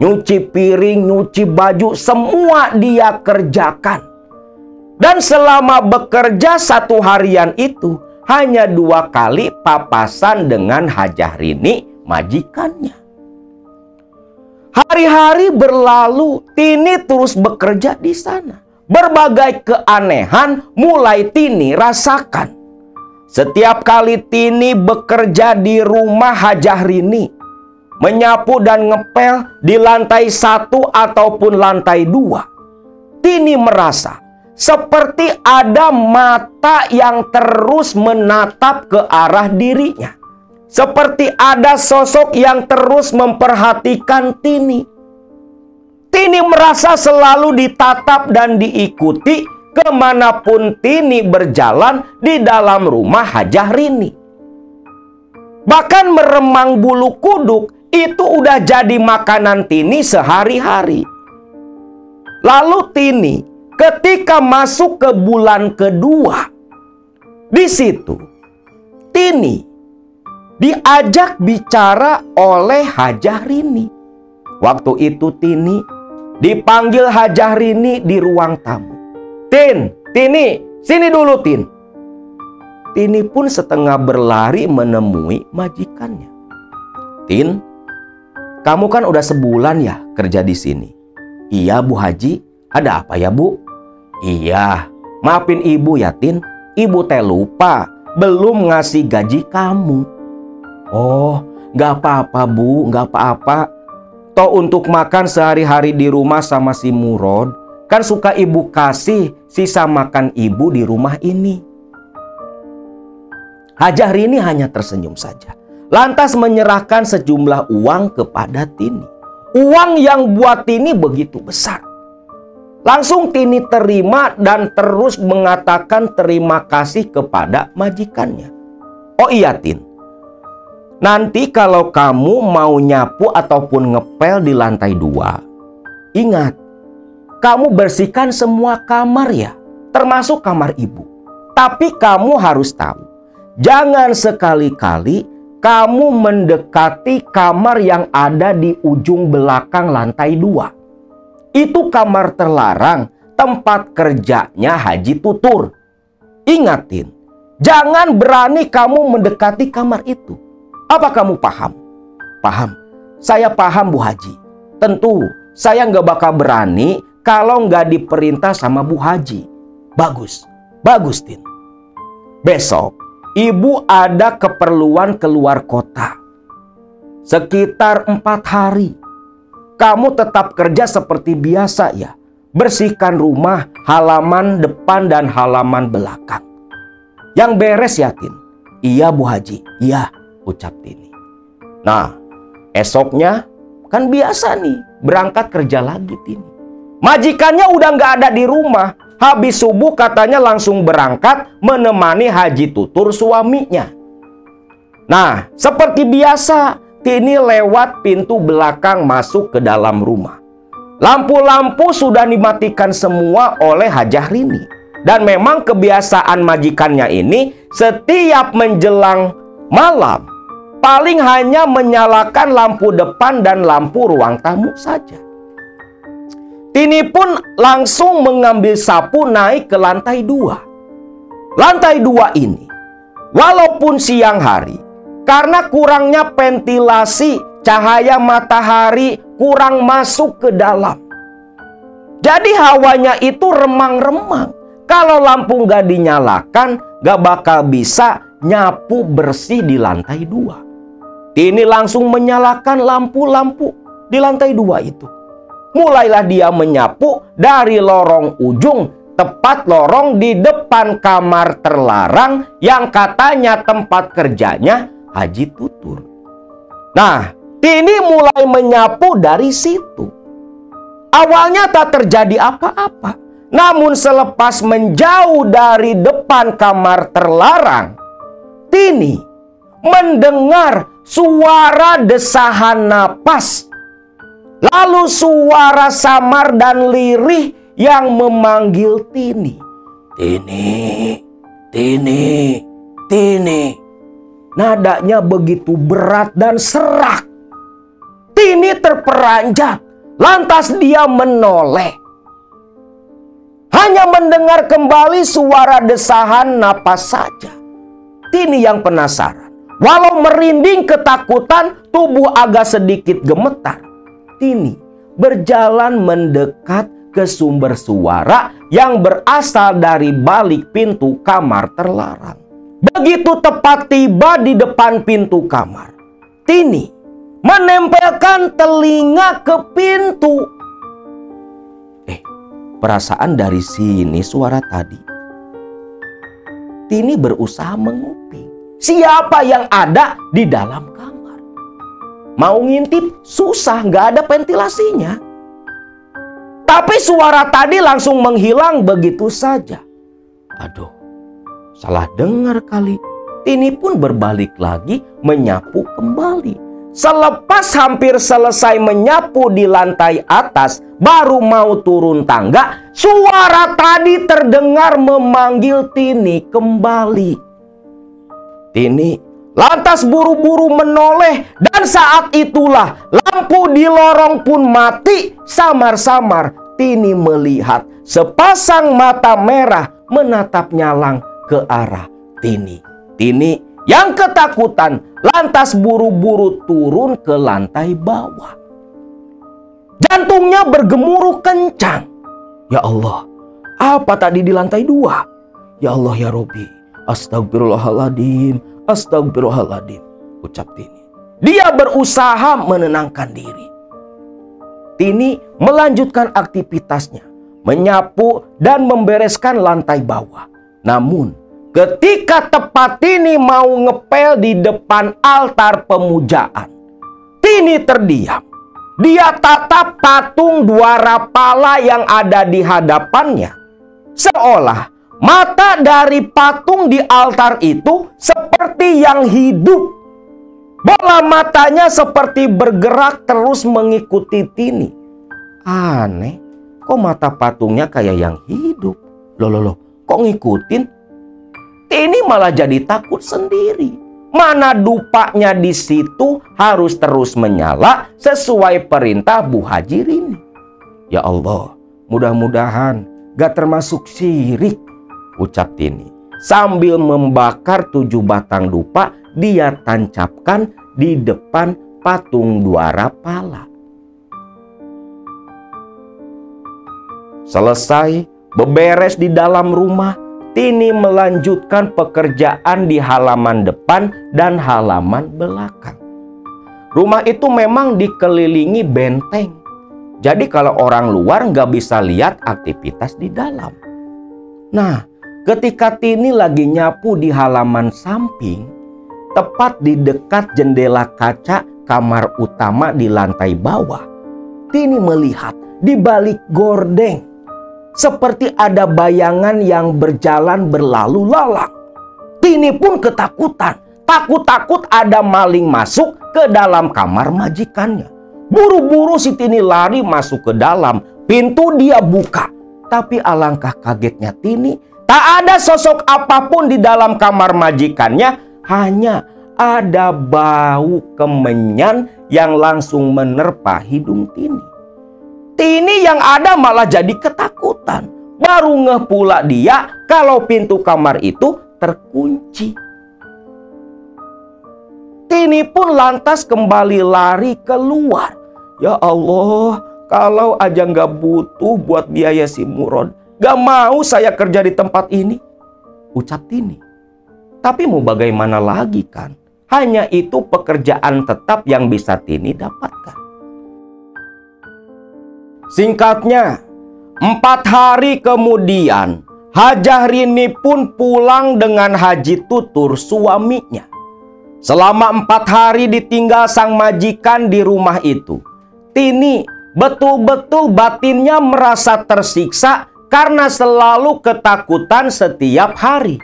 nyuci piring, nyuci baju, semua dia kerjakan. Dan selama bekerja satu harian itu, hanya 2 kali papasan dengan Hajah Rini, majikannya. Hari-hari berlalu, Tini terus bekerja di sana. Berbagai keanehan mulai Tini rasakan. Setiap kali Tini bekerja di rumah Hajah Rini, menyapu dan ngepel di lantai 1 ataupun lantai 2, Tini merasa seperti ada mata yang terus menatap ke arah dirinya. seperti ada sosok yang terus memperhatikan Tini. Tini merasa selalu ditatap dan diikuti kemanapun Tini berjalan di dalam rumah Hajah Rini. Bahkan meremang bulu kuduk itu udah jadi makanan Tini sehari-hari. Lalu Tini ketika masuk ke bulan kedua, di situ Tini diajak bicara oleh Hajah Rini. Waktu itu Tini dipanggil Hajah Rini di ruang tamu. Tini, sini dulu Tin. Tini pun setengah berlari menemui majikannya. Tin, kamu kan udah sebulan ya kerja di sini. Iya Bu Haji, ada apa ya Bu? Iya, maafin Ibu ya Tin. Ibu teh lupa belum ngasih gaji kamu. Oh, gak apa-apa Bu, gak apa-apa. Toh untuk makan sehari-hari di rumah sama si Murod, kan suka Ibu kasih sisa makan Ibu di rumah ini. Hajah Rini hanya tersenyum saja, lantas menyerahkan sejumlah uang kepada Tini. Uang yang buat Tini begitu besar. Langsung Tini terima dan terus mengatakan terima kasih kepada majikannya. Oh iya Tin, nanti kalau kamu mau nyapu ataupun ngepel di lantai 2, ingat, kamu bersihkan semua kamar ya, termasuk kamar Ibu. Tapi kamu harus tahu, jangan sekali-kali kamu mendekati kamar yang ada di ujung belakang lantai 2. Itu kamar terlarang, tempat kerjanya Haji Tutur. Ingatin, jangan berani kamu mendekati kamar itu. Apa kamu paham? Paham. Saya paham Bu Haji. Tentu saya nggak bakal berani kalau nggak diperintah sama Bu Haji. Bagus, bagus Tin. Besok Ibu ada keperluan keluar kota. Sekitar 4 hari. Kamu tetap kerja seperti biasa ya. Bersihkan rumah, halaman depan dan halaman belakang. Yang beres ya Tin? Iya Bu Haji, iya, ucap Tini. Nah, esoknya kan biasa nih, berangkat kerja lagi Tini. Majikannya udah nggak ada di rumah. Habis subuh katanya langsung berangkat menemani Haji Tutur suaminya. Nah, seperti biasa, Tini lewat pintu belakang masuk ke dalam rumah. Lampu-lampu sudah dimatikan semua oleh Hajah Rini. Dan memang kebiasaan majikannya ini setiap menjelang malam paling hanya menyalakan lampu depan dan lampu ruang tamu saja. Tini pun langsung mengambil sapu naik ke lantai 2. Lantai 2 ini, walaupun siang hari, karena kurangnya ventilasi, cahaya matahari kurang masuk ke dalam. Jadi hawanya itu remang-remang. Kalau lampu nggak dinyalakan, nggak bakal bisa nyapu bersih di lantai 2. Tini langsung menyalakan lampu-lampu di lantai 2 itu. Mulailah dia menyapu dari lorong ujung, tepat lorong di depan kamar terlarang yang katanya tempat kerjanya Haji Tutur. Nah, Tini mulai menyapu dari situ. Awalnya tak terjadi apa-apa. Namun selepas menjauh dari depan kamar terlarang, Tini mendengar suara desahan napas. Lalu suara samar dan lirih yang memanggil Tini. Tini, Tini, Tini. Nadanya begitu berat dan serak. Tini terperanjat, lantas dia menoleh. Hanya mendengar kembali suara desahan napas saja. Tini yang penasaran. Walau merinding ketakutan, tubuh agak sedikit gemetar. Tini berjalan mendekat ke sumber suara yang berasal dari balik pintu kamar terlarang. Begitu tepat tiba di depan pintu kamar, Tini menempelkan telinga ke pintu. Perasaan dari sini suara tadi. Tini berusaha menguping. siapa yang ada di dalam kamar. Mau ngintip susah, nggak ada ventilasinya. Tapi suara tadi langsung menghilang begitu saja. Aduh, salah dengar kali. Tini pun berbalik lagi menyapu kembali. Selepas hampir selesai menyapu di lantai atas, baru mau turun tangga, suara tadi terdengar memanggil Tini kembali. Tini lantas buru-buru menoleh, dan saat itulah lampu di lorong pun mati. Samar-samar Tini melihat sepasang mata merah menatap nyalang ke arah Tini. Tini yang ketakutan lantas buru-buru turun ke lantai bawah. Jantungnya bergemuruh kencang. Ya Allah, apa tadi di lantai 2? Ya Allah ya Robbi, astagfirullahaladzim, astagfirullahaladzim, ucap Tini. Dia berusaha menenangkan diri. Tini melanjutkan aktivitasnya, menyapu dan membereskan lantai bawah. Namun ketika tepat Tini mau ngepel di depan altar pemujaan, Tini terdiam. Dia tatap patung dua rapala yang ada di hadapannya. Seolah mata dari patung di altar itu seperti yang hidup. Bola matanya seperti bergerak terus mengikuti Tini. Aneh, kok mata patungnya kayak yang hidup? Loh, kok ngikutin? Tini malah jadi takut sendiri. Mana dupanya di situ harus terus menyala sesuai perintah Bu Haji Rini. Ya Allah, mudah-mudahan gak termasuk syirik, ucap Tini. Sambil membakar 7 batang dupa, dia tancapkan di depan patung dua rapala. Selesai beberes di dalam rumah, Tini melanjutkan pekerjaan di halaman depan dan halaman belakang. Rumah itu memang dikelilingi benteng. Jadi kalau orang luar nggak bisa lihat aktivitas di dalam. Nah, ketika Tini lagi nyapu di halaman samping, tepat di dekat jendela kaca kamar utama di lantai bawah, Tini melihat di balik gordeng seperti ada bayangan yang berjalan berlalu lalang. Tini pun ketakutan. Takut-takut ada maling masuk ke dalam kamar majikannya. Buru-buru si Tini lari masuk ke dalam. Pintu dia buka. Tapi alangkah kagetnya Tini, tak ada sosok apapun di dalam kamar majikannya. Hanya ada bau kemenyan yang langsung menerpa hidung Tini. Tini yang ada malah jadi ketakutan. Baru ngeh pula dia kalau pintu kamar itu terkunci. Tini pun lantas kembali lari keluar. Ya Allah, kalau aja nggak butuh buat biaya si Murad, gak mau saya kerja di tempat ini, ucap Tini. Tapi mau bagaimana lagi kan? Hanya itu pekerjaan tetap yang bisa Tini dapatkan. Singkatnya, 4 hari kemudian, Hajah Rini pun pulang dengan Haji Tutur suaminya. Selama 4 hari ditinggal sang majikan di rumah itu, Tini betul-betul batinnya merasa tersiksa karena selalu ketakutan setiap hari.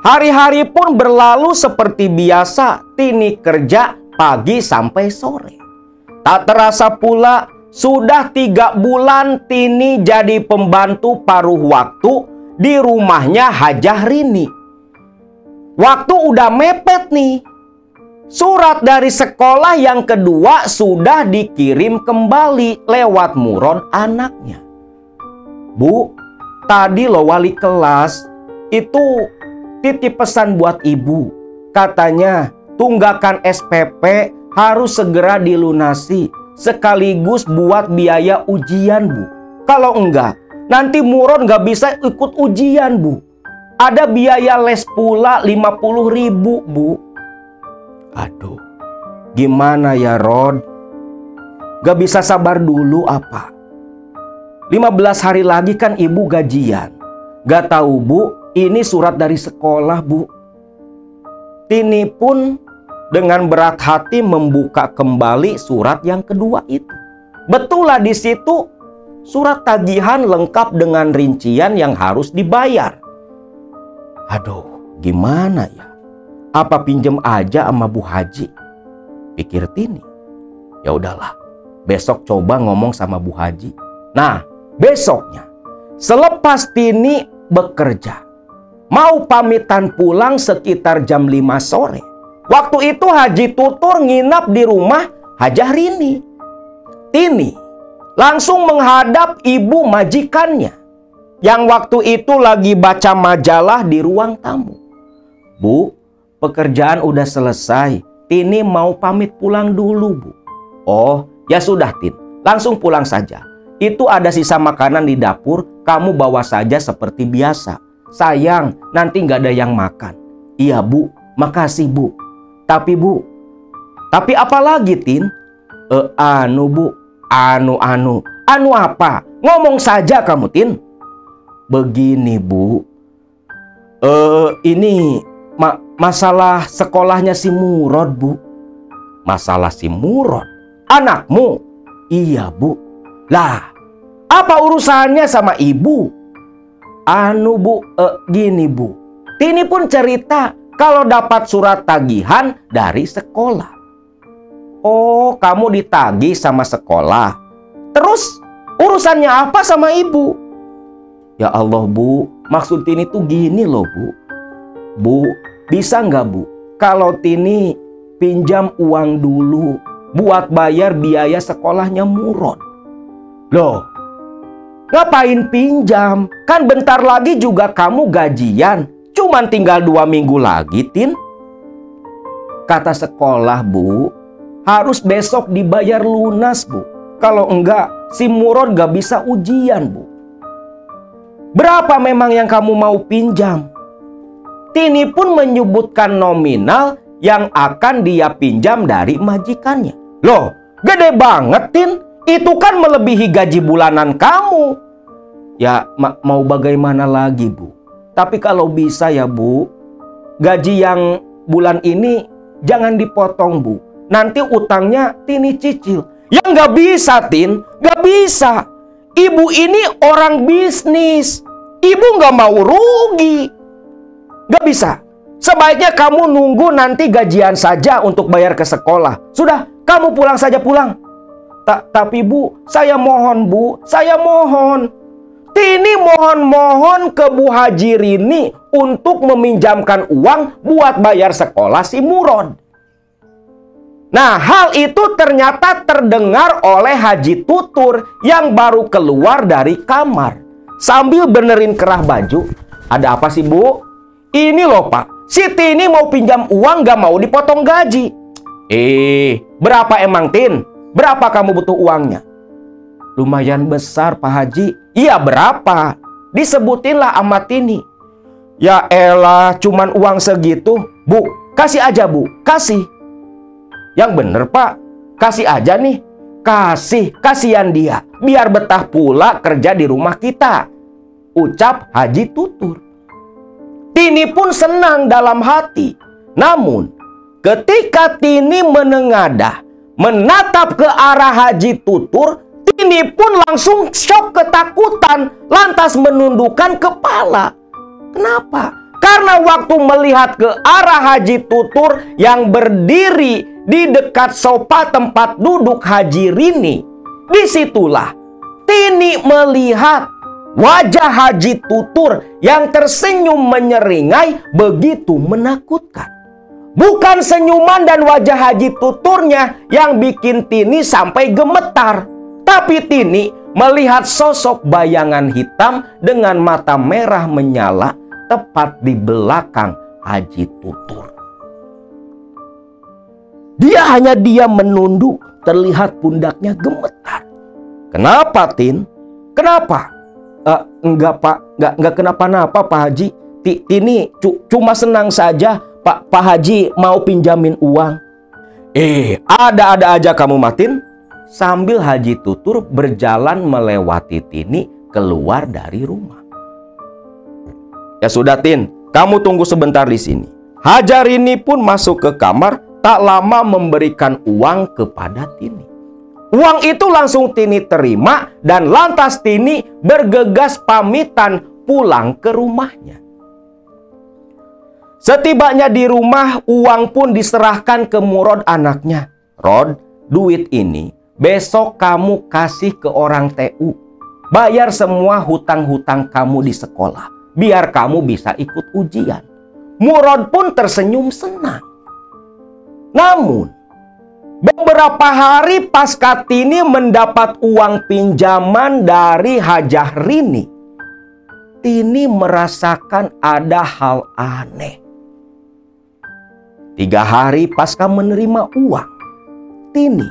Hari-hari pun berlalu seperti biasa, Tini kerja pagi sampai sore. Tak terasa pula, sudah 3 bulan Tini jadi pembantu paruh waktu di rumahnya Hajah Rini. Waktu udah mepet nih. Surat dari sekolah yang kedua sudah dikirim kembali lewat Murad anaknya. Bu, tadi lo wali kelas itu titip pesan buat ibu. Katanya tunggakan SPP harus segera dilunasi, sekaligus buat biaya ujian, Bu. Kalau enggak, nanti Murad nggak bisa ikut ujian, Bu. Ada biaya les pula 50.000, Bu. Aduh, gimana ya, Rod? Gak bisa sabar dulu apa? 15 hari lagi kan ibu gajian. Gak tahu, Bu, ini surat dari sekolah, Bu. Tini pun dengan berat hati membuka kembali surat yang kedua itu. Betullah di situ surat tagihan lengkap dengan rincian yang harus dibayar. Aduh, gimana ya? Apa pinjem aja sama Bu Haji? Pikir Tini. Ya udahlah, besok coba ngomong sama Bu Haji. Nah, besoknya selepas Tini bekerja, mau pamitan pulang sekitar jam 5 sore. Waktu itu Haji Tutur nginap di rumah Hajah Rini. Tini langsung menghadap ibu majikannya yang waktu itu lagi baca majalah di ruang tamu. Bu, pekerjaan udah selesai. Tini mau pamit pulang dulu, Bu. Oh, ya sudah, Tin. Langsung pulang saja. Itu ada sisa makanan di dapur, kamu bawa saja seperti biasa. Sayang, nanti nggak ada yang makan. Iya, Bu. Makasih, Bu. Tapi, Bu. Tapi apa lagi, Tin? Bu. Anu apa? Ngomong saja kamu, Tin. Begini, Bu. Ini masalah sekolahnya si Murod, Bu. Masalah si Murod? Anakmu? Iya, Bu. Lah, apa urusannya sama ibu? Bu, gini, Bu. Tini pun cerita kalau dapat surat tagihan dari sekolah. Oh, kamu ditagih sama sekolah. Terus urusannya apa sama ibu? Ya Allah, Bu. Maksud Tini tuh gini loh, Bu. Bu, bisa nggak, Bu? Kalau Tini pinjam uang dulu buat bayar biaya sekolahnya Murod. Loh, ngapain pinjam? Kan bentar lagi juga kamu gajian. Cuman tinggal 2 minggu lagi, Tin. Kata sekolah, Bu, harus besok dibayar lunas, Bu. Kalau enggak, si Murod gak bisa ujian, Bu. Berapa memang yang kamu mau pinjam? Tini pun menyebutkan nominal yang akan dia pinjam dari majikannya. Loh, gede banget, Tin. Itu kan melebihi gaji bulanan kamu. Ya, mau bagaimana lagi, Bu? Tapi kalau bisa ya, Bu, gaji yang bulan ini jangan dipotong, Bu. Nanti utangnya Tini cicil. Ya nggak bisa, Tin. Nggak bisa. Ibu ini orang bisnis. Ibu nggak mau rugi. Nggak bisa. Sebaiknya kamu nunggu nanti gajian saja untuk bayar ke sekolah. Sudah, kamu pulang saja, pulang. Tapi, Bu, saya mohon, Bu. Saya mohon. Tini mohon-mohon ke Bu Haji Rini untuk meminjamkan uang buat bayar sekolah si Murod. Nah, hal itu ternyata terdengar oleh Haji Tutur yang baru keluar dari kamar. Sambil benerin kerah baju. Ada apa sih, Bu? Ini loh, Pak. Si Tini mau pinjam uang gak mau dipotong gaji. Berapa emang, Tin? Berapa kamu butuh uangnya? Lumayan besar, Pak Haji. Iya, berapa? Disebutinlah sama Tini. Ya elah, cuman uang segitu. Bu, kasih aja, Bu. Kasih. Yang bener, Pak. Kasih aja nih. Kasih, kasihan dia. Biar betah pula kerja di rumah kita. Ucap Haji Tutur. Tini pun senang dalam hati. Namun, ketika Tini menengadah, menatap ke arah Haji Tutur, Tini pun langsung syok ketakutan, lantas menundukkan kepala. Kenapa? Karena waktu melihat ke arah Haji Tutur yang berdiri di dekat sofa tempat duduk Haji Rini, disitulah Tini melihat wajah Haji Tutur yang tersenyum menyeringai begitu menakutkan. Bukan senyuman dan wajah Haji Tuturnya yang bikin Tini sampai gemetar. Tapi Tini melihat sosok bayangan hitam dengan mata merah menyala tepat di belakang Haji Tutur. Dia hanya diam menunduk, terlihat pundaknya gemetar. Kenapa, Tin? Kenapa? Enggak, Pak. Enggak kenapa-napa, Pak Haji. Tini cuma senang saja Pak Haji mau pinjamin uang. Ada-ada aja kamu, Matin. Sambil Haji Tutur berjalan melewati Tini keluar dari rumah. Ya sudah, Tin, kamu tunggu sebentar di sini. Hajarini pun masuk ke kamar, tak lama memberikan uang kepada Tini. Uang itu langsung Tini terima dan lantas Tini bergegas pamitan pulang ke rumahnya. Setibanya di rumah, uang pun diserahkan ke Murod anaknya. Rod, duit ini besok kamu kasih ke orang TU. Bayar semua hutang-hutang kamu di sekolah, biar kamu bisa ikut ujian. Murod pun tersenyum senang. Namun, beberapa hari pasca Tini mendapat uang pinjaman dari Hajah Rini, Tini merasakan ada hal aneh. 3 hari pasca menerima uang, Tini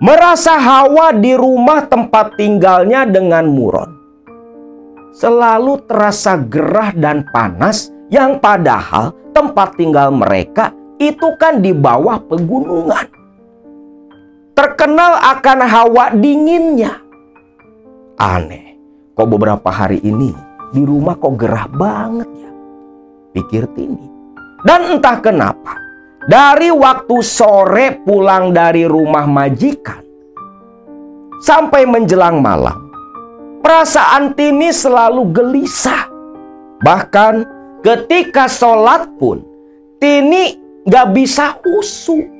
merasa hawa di rumah tempat tinggalnya dengan Murod selalu terasa gerah dan panas, yang padahal tempat tinggal mereka itu kan di bawah pegunungan. Terkenal akan hawa dinginnya. Aneh, kok beberapa hari ini di rumah kok gerah banget ya, pikir Tini. Dan entah kenapa, dari waktu sore pulang dari rumah majikan sampai menjelang malam, perasaan Tini selalu gelisah. Bahkan ketika sholat pun Tini gak bisa khusyuk.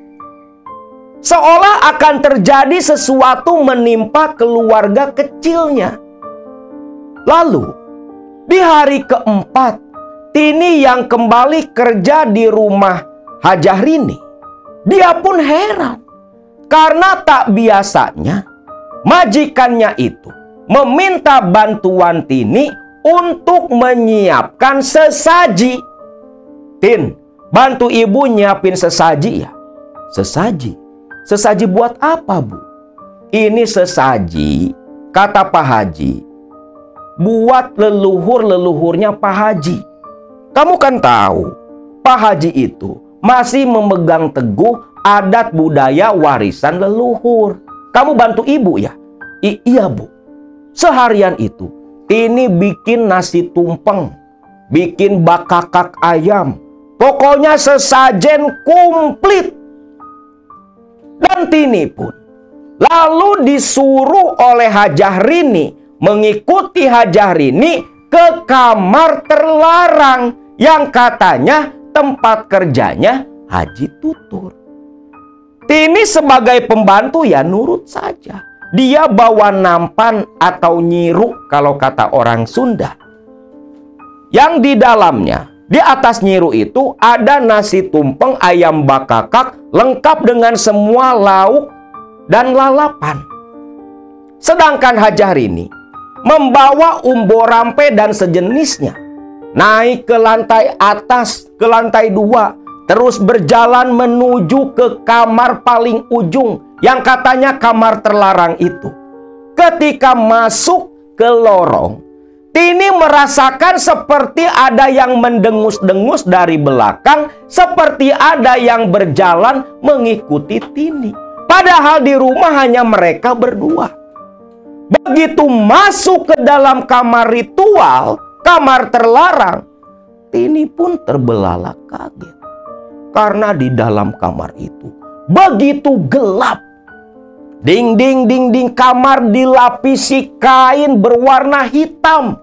Seolah akan terjadi sesuatu menimpa keluarga kecilnya. Lalu di hari keempat, Tini yang kembali kerja di rumah Hajah Rini, dia pun heran karena tak biasanya majikannya itu meminta bantuan Tini untuk menyiapkan sesaji. Tin, bantu ibu nyiapin sesaji ya. Sesaji? Sesaji buat apa, Bu? Ini sesaji, kata Pak Haji, buat leluhur-leluhurnya Pak Haji. Kamu kan tahu, Pak Haji itu masih memegang teguh adat budaya warisan leluhur. Kamu bantu ibu ya? Iya, Bu. Seharian itu Tini bikin nasi tumpeng, bikin bakakak ayam, pokoknya sesajen komplit. Dan Tini pun lalu disuruh oleh Hajah Rini mengikuti Hajah Rini ke kamar terlarang yang katanya tempat kerjanya Haji Tutur. Tini sebagai pembantu ya nurut saja. Dia bawa nampan atau nyiru kalau kata orang Sunda. Yang di dalamnya, di atas nyiru itu ada nasi tumpeng ayam bakakak lengkap dengan semua lauk dan lalapan. Sedangkan Hajah Rini membawa umbo rampe dan sejenisnya, naik ke lantai atas, ke lantai 2, terus berjalan menuju ke kamar paling ujung yang katanya kamar terlarang itu. Ketika masuk ke lorong, Tini merasakan seperti ada yang mendengus-dengus dari belakang, seperti ada yang berjalan mengikuti Tini. Padahal di rumah hanya mereka berdua. Begitu masuk ke dalam kamar ritual, kamar terlarang, Tini pun terbelalak kaget. Karena di dalam kamar itu begitu gelap. Dinding-dinding kamar dilapisi kain berwarna hitam.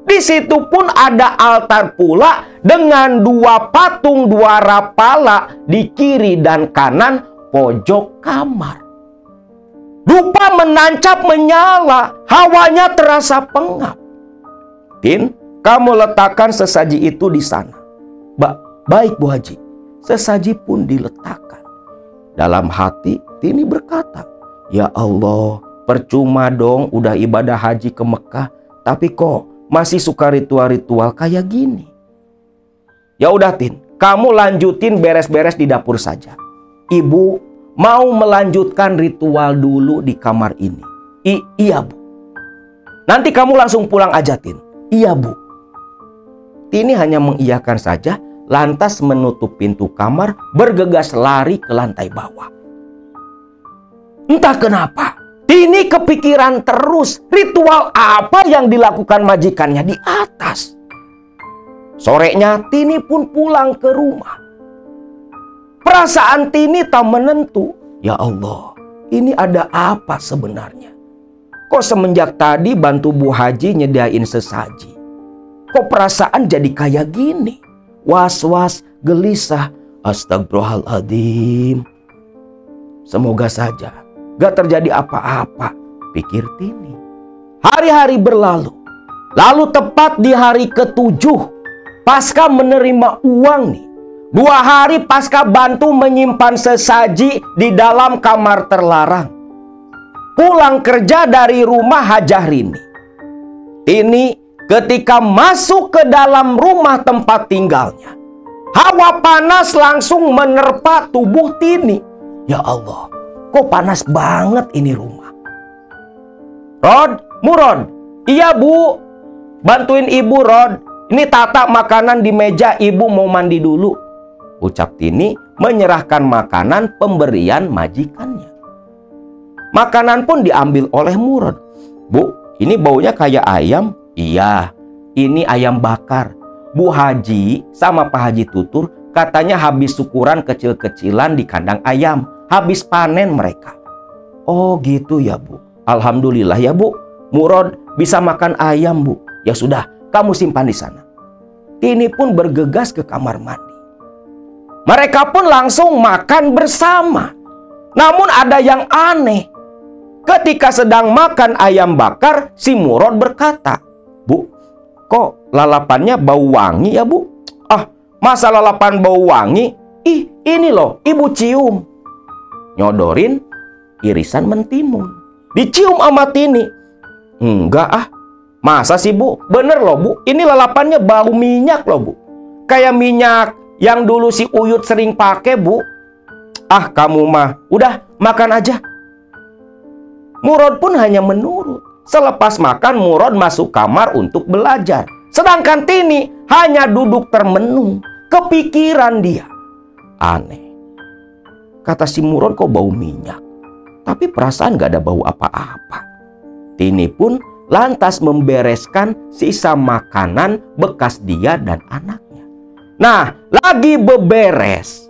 Di situ pun ada altar pula dengan 2 patung 2 rapala di kiri dan kanan pojok kamar. Rupa menancap menyala, hawanya terasa pengap. Tin, kamu letakkan sesaji itu di sana. Baik Bu Haji. Sesaji pun diletakkan. Dalam hati Tini berkata, ya Allah, percuma dong udah ibadah haji ke Mekah, tapi kok masih suka ritual-ritual kayak gini. Ya udah Tin, kamu lanjutin beres-beres di dapur saja. Ibu mau melanjutkan ritual dulu di kamar ini. Iya Bu. Nanti kamu langsung pulang aja Tin. Iya Bu. Tini hanya mengiyakan saja, lantas menutup pintu kamar, bergegas lari ke lantai bawah. Entah kenapa, Tini kepikiran terus ritual apa yang dilakukan majikannya di atas. Sorenya Tini pun pulang ke rumah. Perasaan Tini tak menentu. Ya Allah, ini ada apa sebenarnya? Kok semenjak tadi bantu Bu Haji nyediain sesaji, kok perasaan jadi kayak gini? Was-was, gelisah. Astagfirullahaladzim. Semoga saja gak terjadi apa-apa, pikir Tini. Hari-hari berlalu. Lalu tepat di hari ke-7, pasca menerima uang nih, 2 hari pasca bantu menyimpan sesaji di dalam kamar terlarang, pulang kerja dari rumah Hajah Rini, Tini ketika masuk ke dalam rumah tempat tinggalnya, hawa panas langsung menerpa tubuh Tini. Ya Allah, kok panas banget ini rumah. Rod, Murod, iya Bu, bantuin Ibu Rod. Ini tata makanan di meja, Ibu mau mandi dulu, ucap Tini menyerahkan makanan pemberian majikannya. Makanan pun diambil oleh Murod. Bu, ini baunya kayak ayam. Iya, ini ayam bakar. Bu Haji sama Pak Haji Tutur katanya habis syukuran kecil-kecilan di kandang ayam. Habis panen mereka. Oh gitu ya Bu. Alhamdulillah ya Bu. Murod bisa makan ayam Bu. Ya sudah, kamu simpan di sana. Tini pun bergegas ke kamar mandi. Mereka pun langsung makan bersama. Namun ada yang aneh. Ketika sedang makan ayam bakar, si Murod berkata, Bu, kok lalapannya bau wangi ya Bu? Ah, masa lalapan bau wangi? Ih, ini loh, Ibu cium. Nyodorin irisan mentimun. Dicium sama Tini. Enggak ah, masa sih Bu? Bener loh Bu, ini lalapannya bau minyak loh Bu. Kayak minyak yang dulu si Uyut sering pakai Bu. Ah kamu mah, udah makan aja. Murod pun hanya menurut. Selepas makan Murod masuk kamar untuk belajar. Sedangkan Tini hanya duduk termenung. Kepikiran dia. Aneh. Kata si Murod kok bau minyak. Tapi perasaan gak ada bau apa-apa. Tini pun lantas membereskan sisa makanan bekas dia dan anaknya. Nah, lagi beberes.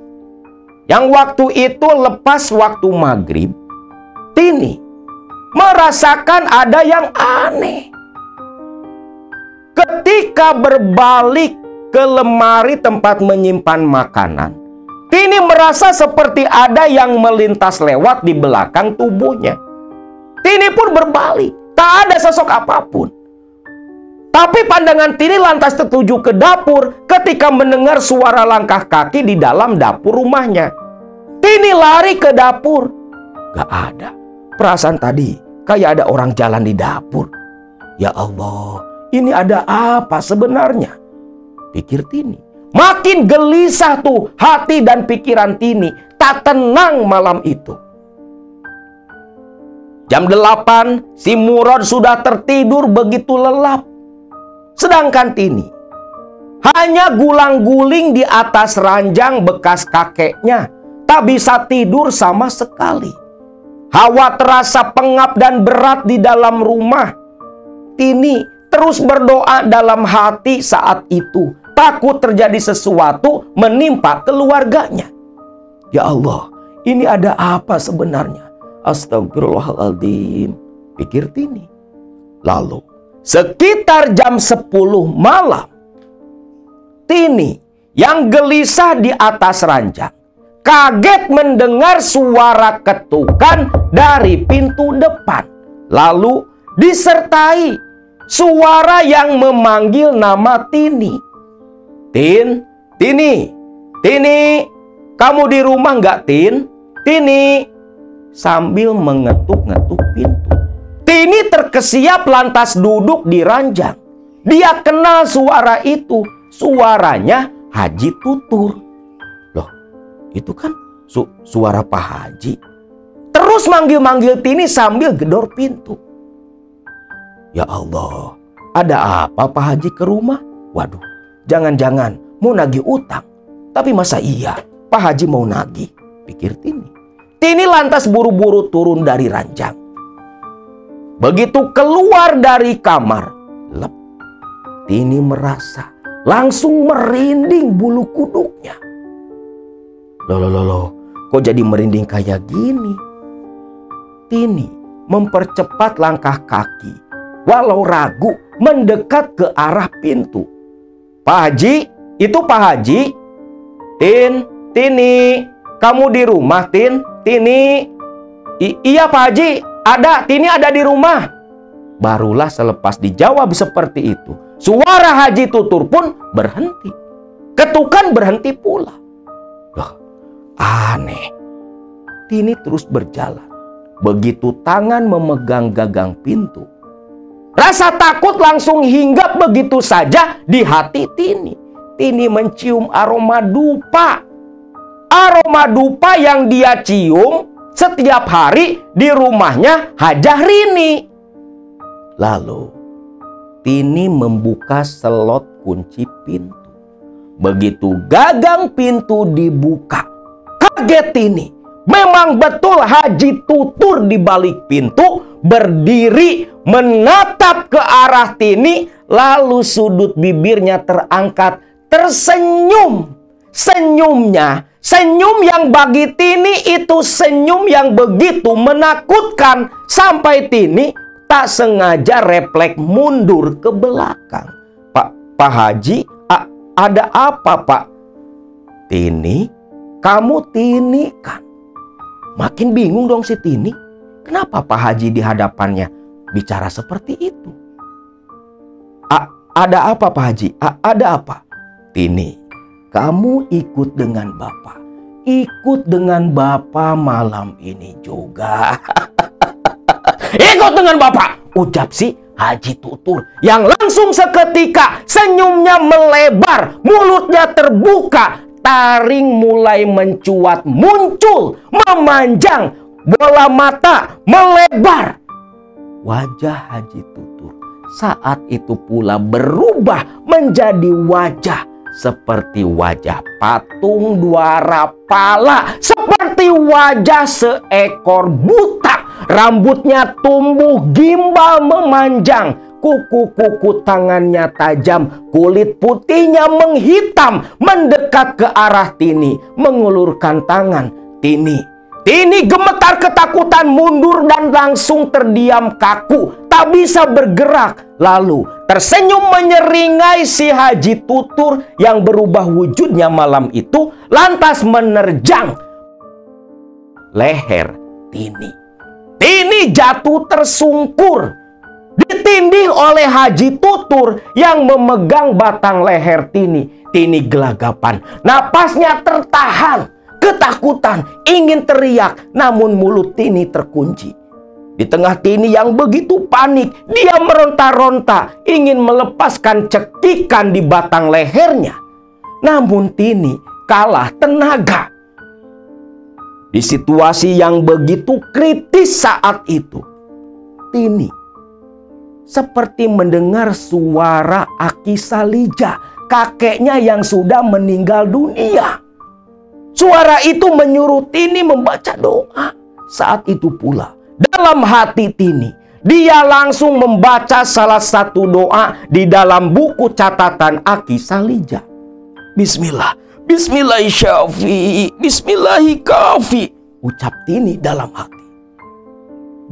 Yang waktu itu lepas waktu maghrib, Tini merasakan ada yang aneh. Ketika berbalik ke lemari tempat menyimpan makanan, Tini merasa seperti ada yang melintas lewat di belakang tubuhnya. Tini pun berbalik, tak ada sosok apapun. Tapi pandangan Tini lantas tertuju ke dapur ketika mendengar suara langkah kaki di dalam dapur rumahnya. Tini lari ke dapur. Gak ada. Perasaan tadi kayak ada orang jalan di dapur. Ya Allah, ini ada apa sebenarnya? Pikir Tini. Makin gelisah tuh hati dan pikiran Tini. Tak tenang malam itu. Jam 8, si Murod sudah tertidur begitu lelap. Sedangkan Tini hanya gulang-guling di atas ranjang bekas kakeknya. Tak bisa tidur sama sekali. Hawa terasa pengap dan berat di dalam rumah. Tini terus berdoa dalam hati saat itu. Takut terjadi sesuatu menimpa keluarganya. Ya Allah, ini ada apa sebenarnya? Astagfirullahaladzim, pikir Tini. Lalu, sekitar jam 10 malam, Tini yang gelisah di atas ranjang kaget mendengar suara ketukan dari pintu depan. Lalu disertai suara yang memanggil nama Tini. Tini, kamu di rumah nggak Tin? Tini, sambil mengetuk-ngetuk pintu. Tini terkesiap lantas duduk di ranjang. Dia kenal suara itu, suaranya Haji Tutur. Loh, itu kan suara Pak Haji. Terus manggil-manggil Tini sambil gedor pintu. Ya Allah, ada apa Pak Haji ke rumah? Waduh, jangan-jangan mau nagih utang. Tapi masa iya Pak Haji mau nagih? Pikir Tini. Tini lantas buru-buru turun dari ranjang. Begitu keluar dari kamar, lep, Tini merasa langsung merinding bulu kuduknya. Loh, kok jadi merinding kayak gini? Tini mempercepat langkah kaki, walau ragu mendekat ke arah pintu. Pak Haji, itu Pak Haji. Tini, kamu di rumah, Tini? Iya Pak Haji, ada, Tini ada di rumah. Barulah selepas dijawab seperti itu, suara Haji Tutur pun berhenti. Ketukan berhenti pula. Loh, aneh. Tini terus berjalan. Begitu tangan memegang gagang pintu, rasa takut langsung hinggap begitu saja di hati Tini. Tini mencium aroma dupa. Aroma dupa yang dia cium setiap hari di rumahnya Hajah Rini. Lalu Tini membuka selot kunci pintu. Begitu gagang pintu dibuka, kaget Tini. Memang betul Haji Tutur di balik pintu berdiri menatap ke arah Tini, lalu sudut bibirnya terangkat tersenyum. Senyum yang bagi Tini itu senyum yang begitu menakutkan sampai Tini tak sengaja refleks mundur ke belakang. Pak Haji, ada apa Pak? Tini, kamu Tini kan? Makin bingung dong si Tini. Kenapa Pak Haji di hadapannya bicara seperti itu? Ada apa Pak Haji? Ada apa? Tini, kamu ikut dengan Bapak. Ikut dengan Bapak malam ini juga. Ikut dengan Bapak, ucap si Haji Tutur yang langsung seketika senyumnya melebar, mulutnya terbuka, taring mulai mencuat, muncul, memanjang, bola mata melebar. Wajah Haji Tutur saat itu pula berubah menjadi wajah seperti wajah patung dua rapala, seperti wajah seekor buta. Rambutnya tumbuh gimbal memanjang, kuku-kuku tangannya tajam, kulit putihnya menghitam, mendekat ke arah Tini, mengulurkan tangan. Tini gemetar ketakutan, mundur dan langsung terdiam kaku, tak bisa bergerak. Lalu tersenyum menyeringai si Haji Tutur yang berubah wujudnya malam itu, lantas menerjang leher Tini. Tini jatuh tersungkur, ditindih oleh Haji Tutur yang memegang batang leher Tini. Tini gelagapan, napasnya tertahan, ketakutan, ingin teriak, namun mulut Tini terkunci. Di tengah Tini yang begitu panik, dia meronta-ronta, ingin melepaskan cekikan di batang lehernya. Namun Tini kalah tenaga. Di situasi yang begitu kritis saat itu, Tini seperti mendengar suara Aki Salija, kakeknya yang sudah meninggal dunia. Suara itu menyuruh Tini membaca doa. Saat itu pula, dalam hati Tini, dia langsung membaca salah satu doa di dalam buku catatan Aki Salija. Bismillahirrahmanirrahim, Bismillahikafi, ucap Tini dalam hati.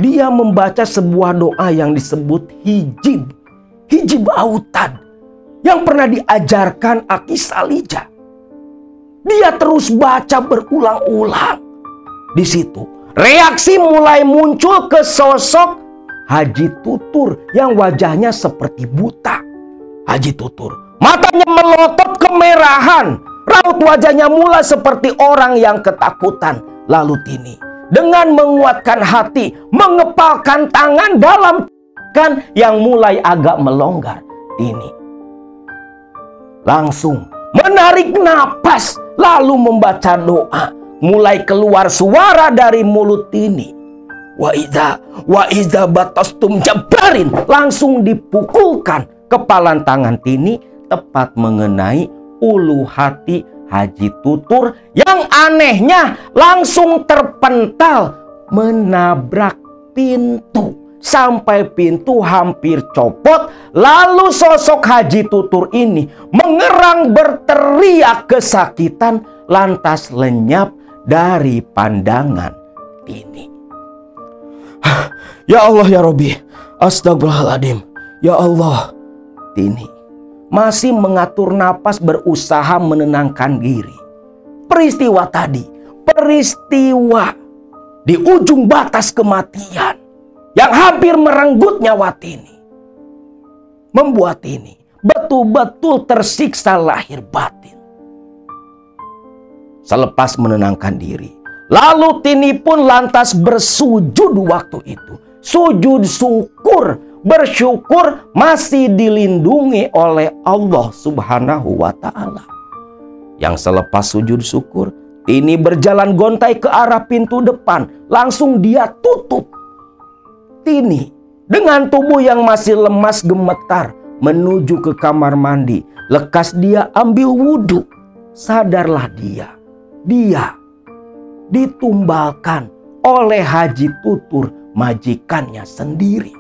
Dia membaca sebuah doa yang disebut hijib autan, yang pernah diajarkan Aki Salija. Dia terus baca berulang-ulang. Di situ reaksi mulai muncul ke sosok Haji Tutur yang wajahnya seperti buta. Haji Tutur matanya melotot kemerahan, raut wajahnya mulai seperti orang yang ketakutan. Lalu Tini dengan menguatkan hati mengepalkan tangan dalam kan yang mulai agak melonggar. Tini langsung menarik napas, lalu membaca doa. Mulai keluar suara dari mulut Tini. Wa iza batastum jabarin. Langsung dipukulkan kepalan tangan Tini tepat mengenai ulu hati Haji Tutur yang anehnya langsung terpental menabrak pintu. Sampai pintu hampir copot. Lalu sosok Haji Tutur ini mengerang berteriak kesakitan, lantas lenyap dari pandangan Tini. Ya Allah ya Robbi, astagfirullahaladzim. Ya Allah. Tini masih mengatur napas, berusaha menenangkan diri. Peristiwa tadi, peristiwa di ujung batas kematian yang hampir merenggut nyawa Tini, membuat Tini betul-betul tersiksa lahir batin. Selepas menenangkan diri, lalu Tini pun lantas bersujud waktu itu. Sujud syukur, bersyukur masih dilindungi oleh Allah Subhanahu wa Ta'ala. Yang selepas sujud syukur, Tini berjalan gontai ke arah pintu depan. Langsung dia tutup. Tini dengan tubuh yang masih lemas gemetar menuju ke kamar mandi. Lekas dia ambil wudhu. Sadarlah dia ditumbalkan oleh Haji Tutur, majikannya sendiri.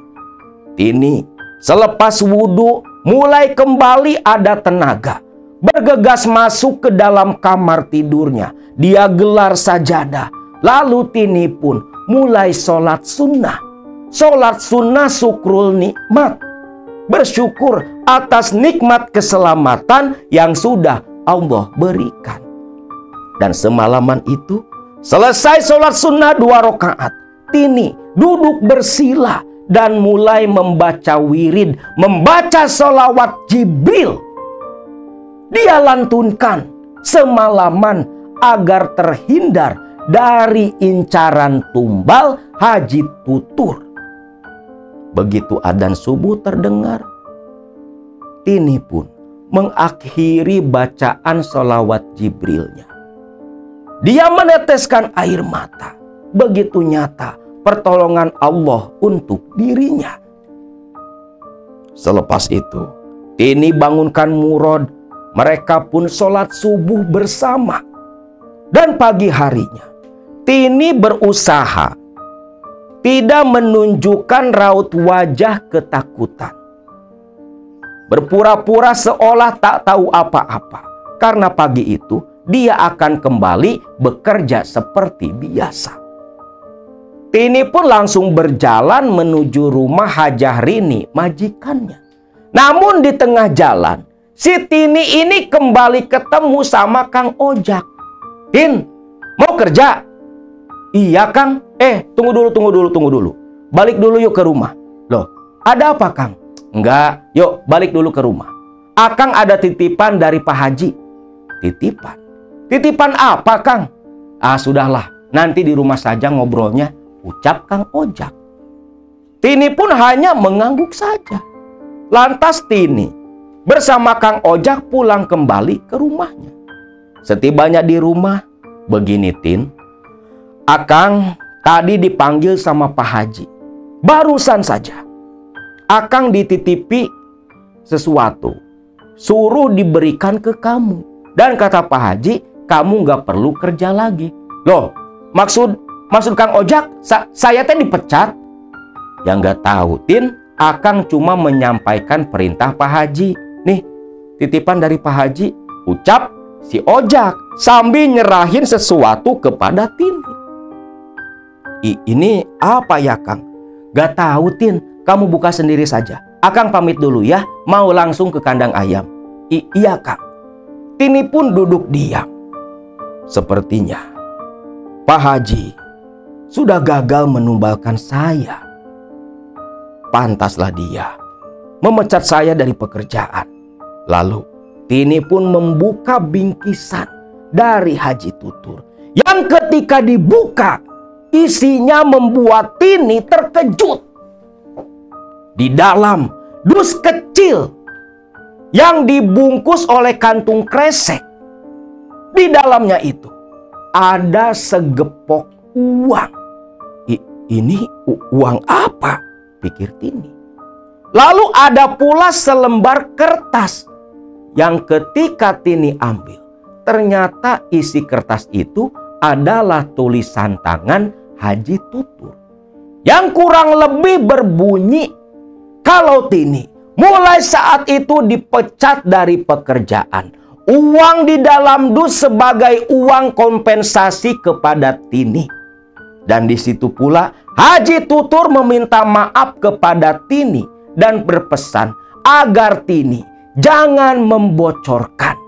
Tini selepas wudhu mulai kembali ada tenaga. Bergegas masuk ke dalam kamar tidurnya. Dia gelar sajadah. Lalu Tini pun mulai sholat sunnah. Sholat sunnah syukrul nikmat. Bersyukur atas nikmat keselamatan yang sudah Allah berikan. Dan semalaman itu, selesai sholat sunnah 2 rakaat, Tini duduk bersila dan mulai membaca wirid, membaca sholawat Jibril. Dia lantunkan semalaman agar terhindar dari incaran tumbal Haji Tutur. Begitu adzan subuh terdengar, Tini pun mengakhiri bacaan sholawat Jibrilnya. Dia meneteskan air mata. Begitu nyata pertolongan Allah untuk dirinya. Selepas itu, Tini bangunkan Murad. Mereka pun sholat subuh bersama. Dan pagi harinya, Tini berusaha tidak menunjukkan raut wajah ketakutan. Berpura-pura seolah tak tahu apa-apa. Karena pagi itu dia akan kembali bekerja seperti biasa. Tini pun langsung berjalan menuju rumah Hajah Rini, majikannya. Namun di tengah jalan, si Tini ini kembali ketemu sama Kang Ojak. Tin, mau kerja? Iya Kang. Tunggu dulu. Balik dulu yuk ke rumah. Loh, ada apa Kang? Enggak, yuk balik dulu ke rumah. Akang ada titipan dari Pak Haji. Titipan? Titipan apa Kang? Sudahlah, nanti di rumah saja ngobrolnya, ucap Kang Ojak. Tini pun hanya mengangguk saja. Lantas Tini bersama Kang Ojak pulang kembali ke rumahnya. Setibanya di rumah, begini Tin, Akang tadi dipanggil sama Pak Haji. Barusan saja Akang dititipi sesuatu, suruh diberikan ke kamu. Dan kata Pak Haji, kamu gak perlu kerja lagi. Loh, maksud Kang Ojak, saya teh dipecat? Yang gak tahu Tin, Akang cuma menyampaikan perintah Pak Haji. Nih, titipan dari Pak Haji, ucap si Ojak sambil nyerahin sesuatu kepada Tini. Ini apa ya Kang? Gak tahu Tin, kamu buka sendiri saja. Akang pamit dulu ya, mau langsung ke kandang ayam. Iya Kang. Tini pun duduk diam. Sepertinya Pak Haji sudah gagal menumbalkan saya. Pantaslah dia memecat saya dari pekerjaan. Lalu Tini pun membuka bingkisan dari Haji Tutur, yang ketika dibuka isinya membuat Tini terkejut. Di dalam dus kecil yang dibungkus oleh kantung kresek, di dalamnya itu ada segepok uang. Ini uang apa? Pikir Tini. Lalu ada pula selembar kertas yang ketika Tini ambil, ternyata isi kertas itu adalah tulisan tangan Haji Tutur yang kurang lebih berbunyi, kalau Tini mulai saat itu dipecat dari pekerjaan uang di dalam dus sebagai uang kompensasi kepada Tini. Dan di situ pula Haji Tutur meminta maaf kepada Tini dan berpesan agar Tini jangan membocorkan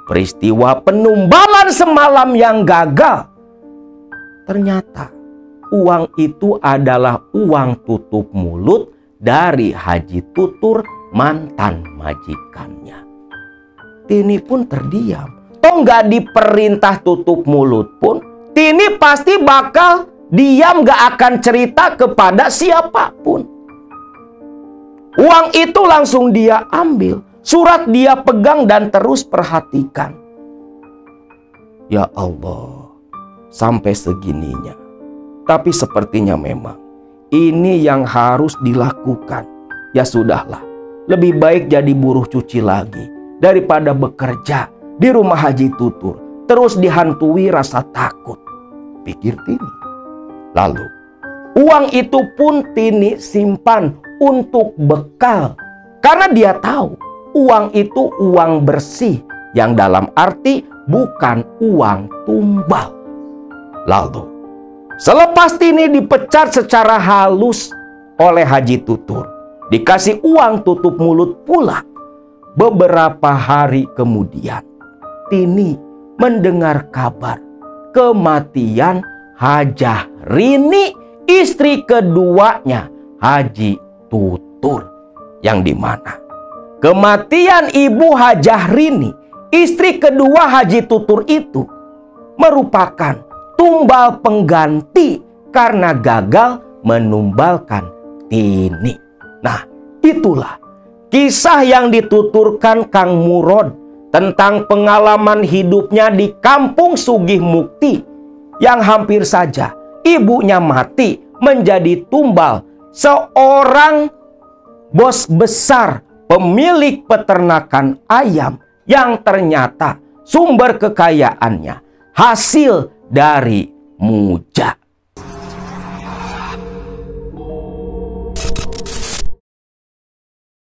peristiwa penumbalan semalam yang gagal. Ternyata uang itu adalah uang tutup mulut dari Haji Tutur, mantan majikannya. Tini pun terdiam. Toh nggak diperintah tutup mulut pun, Tini pasti bakal diam, gak akan cerita kepada siapapun. Uang itu langsung dia ambil, surat dia pegang dan terus perhatikan. Ya Allah, sampai segininya. Tapi sepertinya memang ini yang harus dilakukan. Ya sudahlah, lebih baik jadi buruh cuci lagi daripada bekerja di rumah Haji Tutur terus dihantui rasa takut, pikir Tini. Lalu uang itu pun Tini simpan untuk bekal, karena dia tahu uang itu uang bersih, yang dalam arti bukan uang tumbal. Lalu selepas Tini dipecat secara halus oleh Haji Tutur, dikasih uang tutup mulut pula, beberapa hari kemudian Tini mendengar kabar kematian Hajah Rini, istri keduanya Haji Tutur. Yang dimana kematian ibu Hajah Rini, istri kedua Haji Tutur itu merupakan tumbal pengganti karena gagal menumbalkan Tini. Nah, itulah kisah yang dituturkan Kang Murod tentang pengalaman hidupnya di Kampung Sugih Mukti, yang hampir saja ibunya mati menjadi tumbal seorang bos besar pemilik peternakan ayam yang ternyata sumber kekayaannya hasil dari muja.